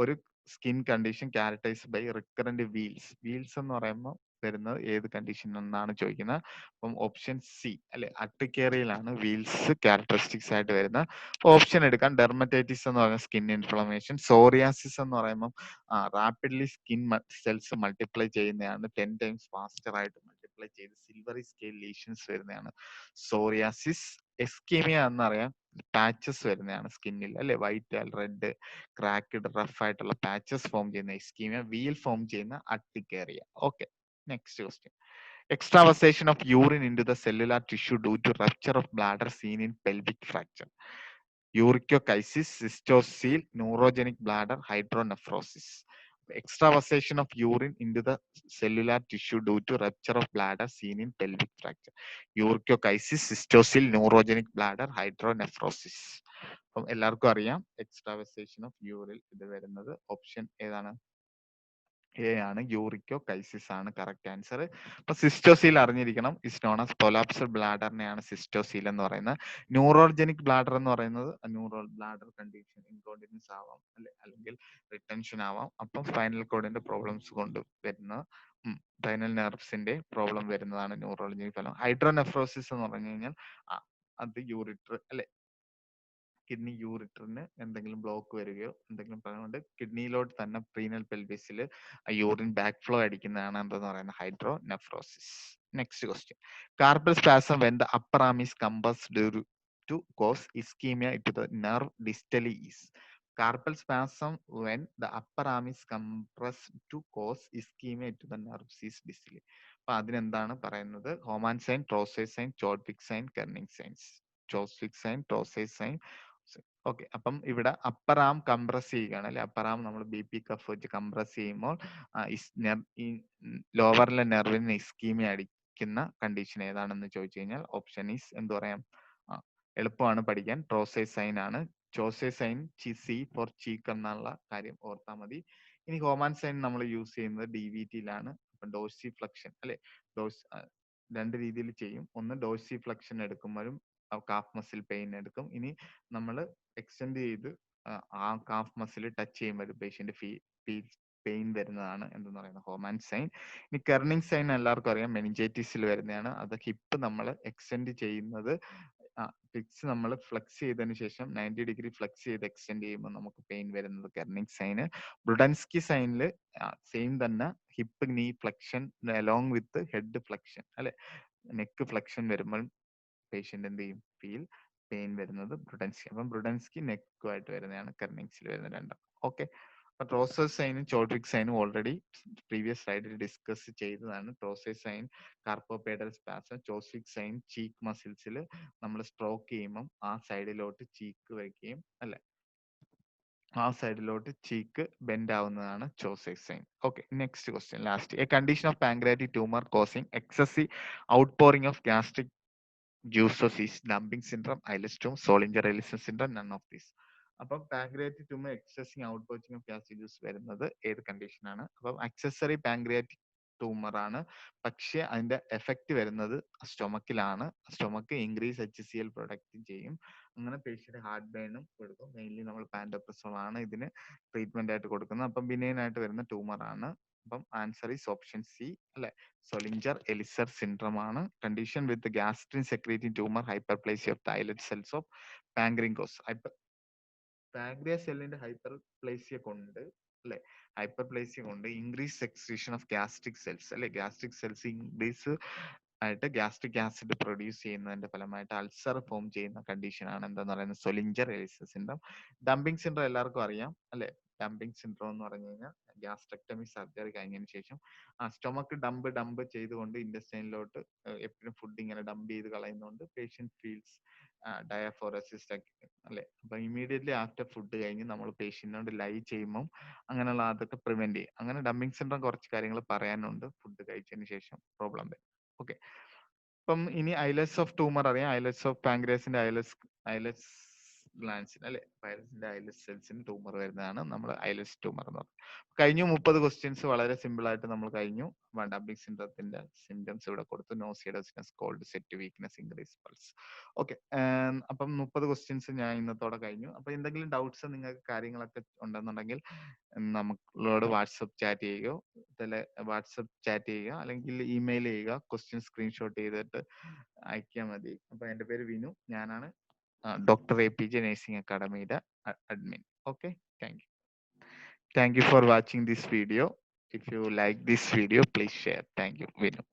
ഒരു skin condition characterized by recurrent wheals എന്ന് പറയുമ്പോൾ വരുന്നത് ഏത് കണ്ടീഷൻ എന്നാണ് ചോദിക്കുന്നത്. അപ്പം ഓപ്ഷൻ സി, അല്ലെ, അർട്ടിക്കേറിയയിലാണ് വീൽസ് ക്യാരക്ടറിസ്റ്റിക്സ് ആയിട്ട് വരുന്നത്. ഓപ്ഷൻ എടുക്കാൻ. ഡെർമറ്റൈറ്റിസ് എന്ന് പറയുന്ന സ്കിൻ ഇൻഫ്ലമേഷൻ. സോറിയാസിസ് എന്ന് പറയുമ്പോൾ റാപ്പിഡ്ലി സ്കിൻ സെൽസ് മൾട്ടിപ്ലൈ ചെയ്യുന്നതാണ്, 10 times ഫാസ്റ്റർ ആയിട്ട് മൾട്ടിപ്ലൈ ചെയ്ത് സിൽവറി സ്കെയിൽ ലീഷൻസ് വരുന്നതാണ് സോറിയാസിസ്. എസ്കീമിയ എന്നറിയാം, പാച്ചസ് വരുന്നതാണ് സ്കിന്നിൽ, അല്ലെ, വൈറ്റ്, റെഡ്, ക്രാക്ക്ഡ്, റഫ് ആയിട്ടുള്ള പാച്ചസ് ഫോം ചെയ്യുന്ന ഇസ്കീമിയ. വീൽ ഫോം ചെയ്യുന്ന urticaria. Okay, next question. Extravasation of urine into the cellular tissue due to rupture of bladder seen in pelvic fracture. Uricochisis, cystocele, neurogenic bladder, hydronephrosis. Extravasation of urine into the cellular tissue due to rupture of bladder seen in pelvic fracture. Uricochisis, cystocele, neurogenic bladder, hydronephrosis. അപ്പം എല്ലാവർക്കും അറിയാം എക്സ്ട്രാവസേഷൻ of urine ഇത് വരുന്നത് option ഏതാണ്? A ആണ്, യൂറിക്കോകൈസിസ് ആണ് correct answer. അപ്പൊ സിസ്റ്റോസീൽ അറിഞ്ഞിരിക്കണം. ഇസ് നോൺ ആസ് കൊലാപ്സഡ് ബ്ലാഡറിനെയാണ് സിസ്റ്റോസീൽ എന്ന് പറയുന്നത്. ന്യൂറോജനിക് ബ്ലാഡർ എന്ന് പറയുന്നത് ന്യൂറോ ബ്ലാഡർ കണ്ടീഷൻ, ഇൻകോണ്ടിനൻസ് ആവാം, അല്ലെ, അല്ലെങ്കിൽ റിട്ടൻഷൻ ആവാം. അപ്പം സ്പൈനൽ കോഡിന്റെ പ്രോബ്ലംസ് കൊണ്ട് വരുന്ന സ്പൈനൽ നെർവ്സിന്റെ പ്രോബ്ലം വരുന്നതാണ് ന്യൂറോളജിക് ഫലം. ഹൈഡ്രോനെഫ്രോസിസ് എന്ന് പറഞ്ഞു കഴിഞ്ഞാൽ അത് യൂറിറ്റർ, അല്ലെ, കിഡ്നി യൂറിറ്ററിന് എന്തെങ്കിലും ബ്ലോക്ക് വരികയോ എന്തെങ്കിലും പറയുന്നത് കിഡ്നിയിലോട്ട് തന്നെ പ്രീനൽ പെൽവിസിൽ യൂറിൻ ബാക്ക് ഫ്ലോ അടിക്കുന്നതാണ് എന്തെന്ന് പറയുന്നത് hydronephrosis. Next question. Carpal spasm when the upper arm is compressed to cause ischaemia to the nerve distally is. Carpal spasm when the upper arm is compressed to cause ischaemia to the nerves is distally. അപ്പൊ അതിനെന്താണ് പറയുന്നത്? Homan sign, Trousseau sign, Chvostek sign, Kernig signs. Chvostek sign, Trousseau sign. Okay, അപ്പം ഇവിടെ upper ആം compress ചെയ്യുകയാണ്, അല്ലെ, upper ആം നമ്മൾ B P cough വെച്ച് compress ചെയ്യുമ്പോൾ ഈ ലോവറിലെ നെർവിന് ഇസ്കീമിയ അടിക്കുന്ന കണ്ടീഷൻ ഏതാണെന്ന് ചോദിച്ചു കഴിഞ്ഞാൽ ഓപ്ഷൻ ഈസ് എന്ത് പറയാം? എളുപ്പമാണ് പഠിക്കാൻ, ട്രോസേ സൈൻ ആണ്. ചോസേ സൈൻ സി ഫോർ ചീക്ക് എന്നുള്ള കാര്യം ഓർത്താൽ മതി. ഇനി ഹോമാൻ സൈൻ നമ്മൾ യൂസ് ചെയ്യുന്നത് ഡി വി ടിയിലാണ്. അപ്പൊ ഡോഴ്സി ഫ്ലക്ഷൻ, അല്ലെ, ഡോസ് രണ്ട് രീതിയിൽ ചെയ്യും. ഒന്ന് ഡോഴ്സി ഫ്ലക്ഷൻ എടുക്കുമ്പോഴും കാഫ് മസിൽ പെയിൻ എടുക്കും. ഇനി നമ്മൾ എക്സ്റ്റെൻഡ് ചെയ്ത് ആ കാഫ് മസിൽ ടച്ച് ചെയ്യുമ്പോൾ പേഷ്യന്റ് പെയിൻ വരുന്നതാണ് എന്തെന്ന് പറയുന്നത് ഹോമാൻ സൈൻ. ഇനി കെർണിങ് സൈൻ എല്ലാവർക്കും അറിയാം, മെനിഞ്ചൈറ്റിസിൽ വരുന്നതാണ്. അത് ഹിപ്പ് നമ്മൾ എക്സ്റ്റെൻഡ് ചെയ്യുന്നത്, ഫിക്സ് നമ്മൾ ഫ്ലെക്സ് ചെയ്തതിന് ശേഷം 90 ഡിഗ്രി ഫ്ലെക്സ് ചെയ്ത് എക്സ്റ്റെൻഡ് ചെയ്യുമ്പോൾ നമുക്ക് പെയിൻ വരുന്നത് കെർണിങ് സൈന്. ബ്രുഡൻസ്കി സൈനിൽ സെയിം തന്നെ, ഹിപ്പ് നീ flexion along with head flexion, അല്ലെ, നെക്ക് ഫ്ലെക്ഷൻ വരുമ്പോൾ പേഷ്യന്റ് എന്ത് ചെയ്യും? ഫീൽ പെയിൻ വരുന്നത് ബ്രുഡൻസ്കി. അപ്പം ബ്രുഡൻസ്കി നെക്കുമായിട്ട് വരുന്നതാണ്, കെർണിങ്സിൽ വരുന്ന രണ്ടും. ഓക്കെ, അപ്പൊ ട്രോസർ സൈനും ചോഡ്വിക് സൈനും ഓൾറെഡി പ്രീവിയസ് സ്ലൈഡിൽ ഡിസ്കസ് ചെയ്തതാണ്. ട്രോസർ സൈൻ കാർപ്പോപേഡൽ സ്പാസം, ചോസ്വിക് സൈൻ ചീക്ക് മസിൽസിൽ നമ്മൾ സ്ട്രോക്ക് ചെയ്യുമ്പം ആ സൈഡിലോട്ട് ചീക്ക് വയ്ക്കുകയും, അല്ലെ, ആ സൈഡിലോട്ട് ചീക്ക് ബെൻഡ് ആവുന്നതാണ് ചോസൈസ് sign. Okay, next question, last. A condition of pancreatic tumour causing excessive outpouring of gastric juices is dumping syndrome, Ehlers-Danlos, Zollinger-Ellison syndrome, none of these. അപ്പം pancreatic tumour excessive outpouring of gastric juice വരുന്നത് ഏത് കണ്ടീഷനാണ്? അപ്പം accessory pancreatic tumour ആണ്, പക്ഷെ അതിന്റെ effect വരുന്നത് സ്റ്റൊമക്കിലാണ്. Stomach increase HCl product ചെയ്യും. അങ്ങനെ പേഷ്യന്റ് ഹാർട്ട് ബേണും കൊടുക്കും. മെയിൻലി നമ്മൾ പാൻഡോപ്രസോൾ ആണ് ഇതിന് ട്രീറ്റ്മെന്റ് ആയിട്ട് കൊടുക്കുന്നത്. അപ്പം ബിനൈൻ ആയിട്ട് വരുന്ന ട്യൂമർ ആണ്. അപ്പം ആൻസർ ഈസ് ഓപ്ഷൻ സി, അല്ലെ, സൊളിഞ്ചർ എലിസർ സിൻഡ്രോം ആണ്. Condition with gastrin secreting tumour, hyperplasia of islet cells of pancreas. Pancreas സെല്ലിന്റെ ഹൈപ്പർപ്ലേസിയ കൊണ്ട്, അല്ലെ, ഹൈപ്പർപ്ലേസിയ കൊണ്ട് increase secretion of gastric cells, അല്ലെ, ഗ്യാസ്ട്രിക് സെൽസ് ഇൻക്രീസ് ആയിട്ട് ഗ്യാസ്ട്രിക് ആസിഡ് പ്രൊഡ്യൂസ് ചെയ്യുന്നതിന്റെ ഫലമായിട്ട് അൾസർ ഫോം ചെയ്യുന്ന കണ്ടീഷൻ ആണ് എന്താന്ന് പറയുന്നത് Zollinger Ellison syndrome. Dumping syndrome എല്ലാവർക്കും അറിയാം, അല്ലെ. ഡംപിങ് സിൻഡ്രോം എന്ന് പറഞ്ഞു കഴിഞ്ഞാൽ ഗ്യാസ്ട്രക്ടമി സർജറി കഴിഞ്ഞതിന് ശേഷം സ്റ്റൊമക്ക് ഡംപ് ചെയ്തുകൊണ്ട് ഇൻഡസ്റ്റൈനിലോട്ട് എപ്പോഴും ഫുഡ് ഇങ്ങനെ ഡംപ് ചെയ്ത് കളയുന്നതുകൊണ്ട് പേഷ്യന്റ് ഫീൽസ് ഡയഫോറസിസ്, അല്ലെ. അപ്പൊ ഇമീഡിയറ്റ്ലി ആഫ്റ്റർ ഫുഡ് കഴിഞ്ഞ് നമ്മൾ പേഷ്യന്റിനോട് ലൈ ചെയ്യുമ്പോൾ അങ്ങനെയുള്ള അതൊക്കെ പ്രിവെന്റ് ചെയ്യും. അങ്ങനെ ഡംപിങ് സിൻഡ്രോം കുറച്ച് കാര്യങ്ങൾ പറയാനുണ്ട് ഫുഡ് കഴിച്ചതിന് ശേഷം പ്രോബ്ലം വരും. ഓക്കെ, അപ്പം ഇനി ഐലസ് ഓഫ് ട്യൂമർ അറിയാം. ഐലസ് ഓഫ് പാങ്ക്രിയാസിന്റെ ഐലസ് ഗ്ലാൻസിന്, അല്ലെ, പൈലസിന്റെ ഐലസ് സെൽസിന് ട്യൂമർ വരുന്നതാണ് നമ്മൾ ഐലസ് ട്യൂമർ എന്ന് പറയുന്നത്. കഴിഞ്ഞു 30 ക്വസ്റ്റ്യൻസ് വളരെ സിമ്പിൾ ആയിട്ട് നമ്മൾ കഴിഞ്ഞു. ഡംപിങ് സിൻഡ്രത്തിന്റെ സിംറ്റംസ് ഇവിടെ കൊടുത്തു. Nausea dizziness, cold, sweat, weakness, increase pulse. Okay, അപ്പം 30 ക്വസ്റ്റ്യൻസ് ഞാൻ ഇന്നത്തോടെ കഴിഞ്ഞു. അപ്പൊ എന്തെങ്കിലും ഡൗട്ട്സ് നിങ്ങൾക്ക് കാര്യങ്ങളൊക്കെ ഉണ്ടെന്നുണ്ടെങ്കിൽ നമ്മളോട് വാട്സപ്പ് ചാറ്റ് ചെയ്യുകയോ അല്ലെങ്കിൽ ഇമെയിൽ ചെയ്യുക. ക്വസ്റ്റ്യൻ സ്ക്രീൻഷോട്ട് ചെയ്തിട്ട് അയക്കിയാൽ മതി. അപ്പൊ എന്റെ പേര് വിനു, ഞാനാണ് doctor APJ nursing academy admin. Okay, thank you for watching this video. If you like this video, please share. Thank you, Vinu.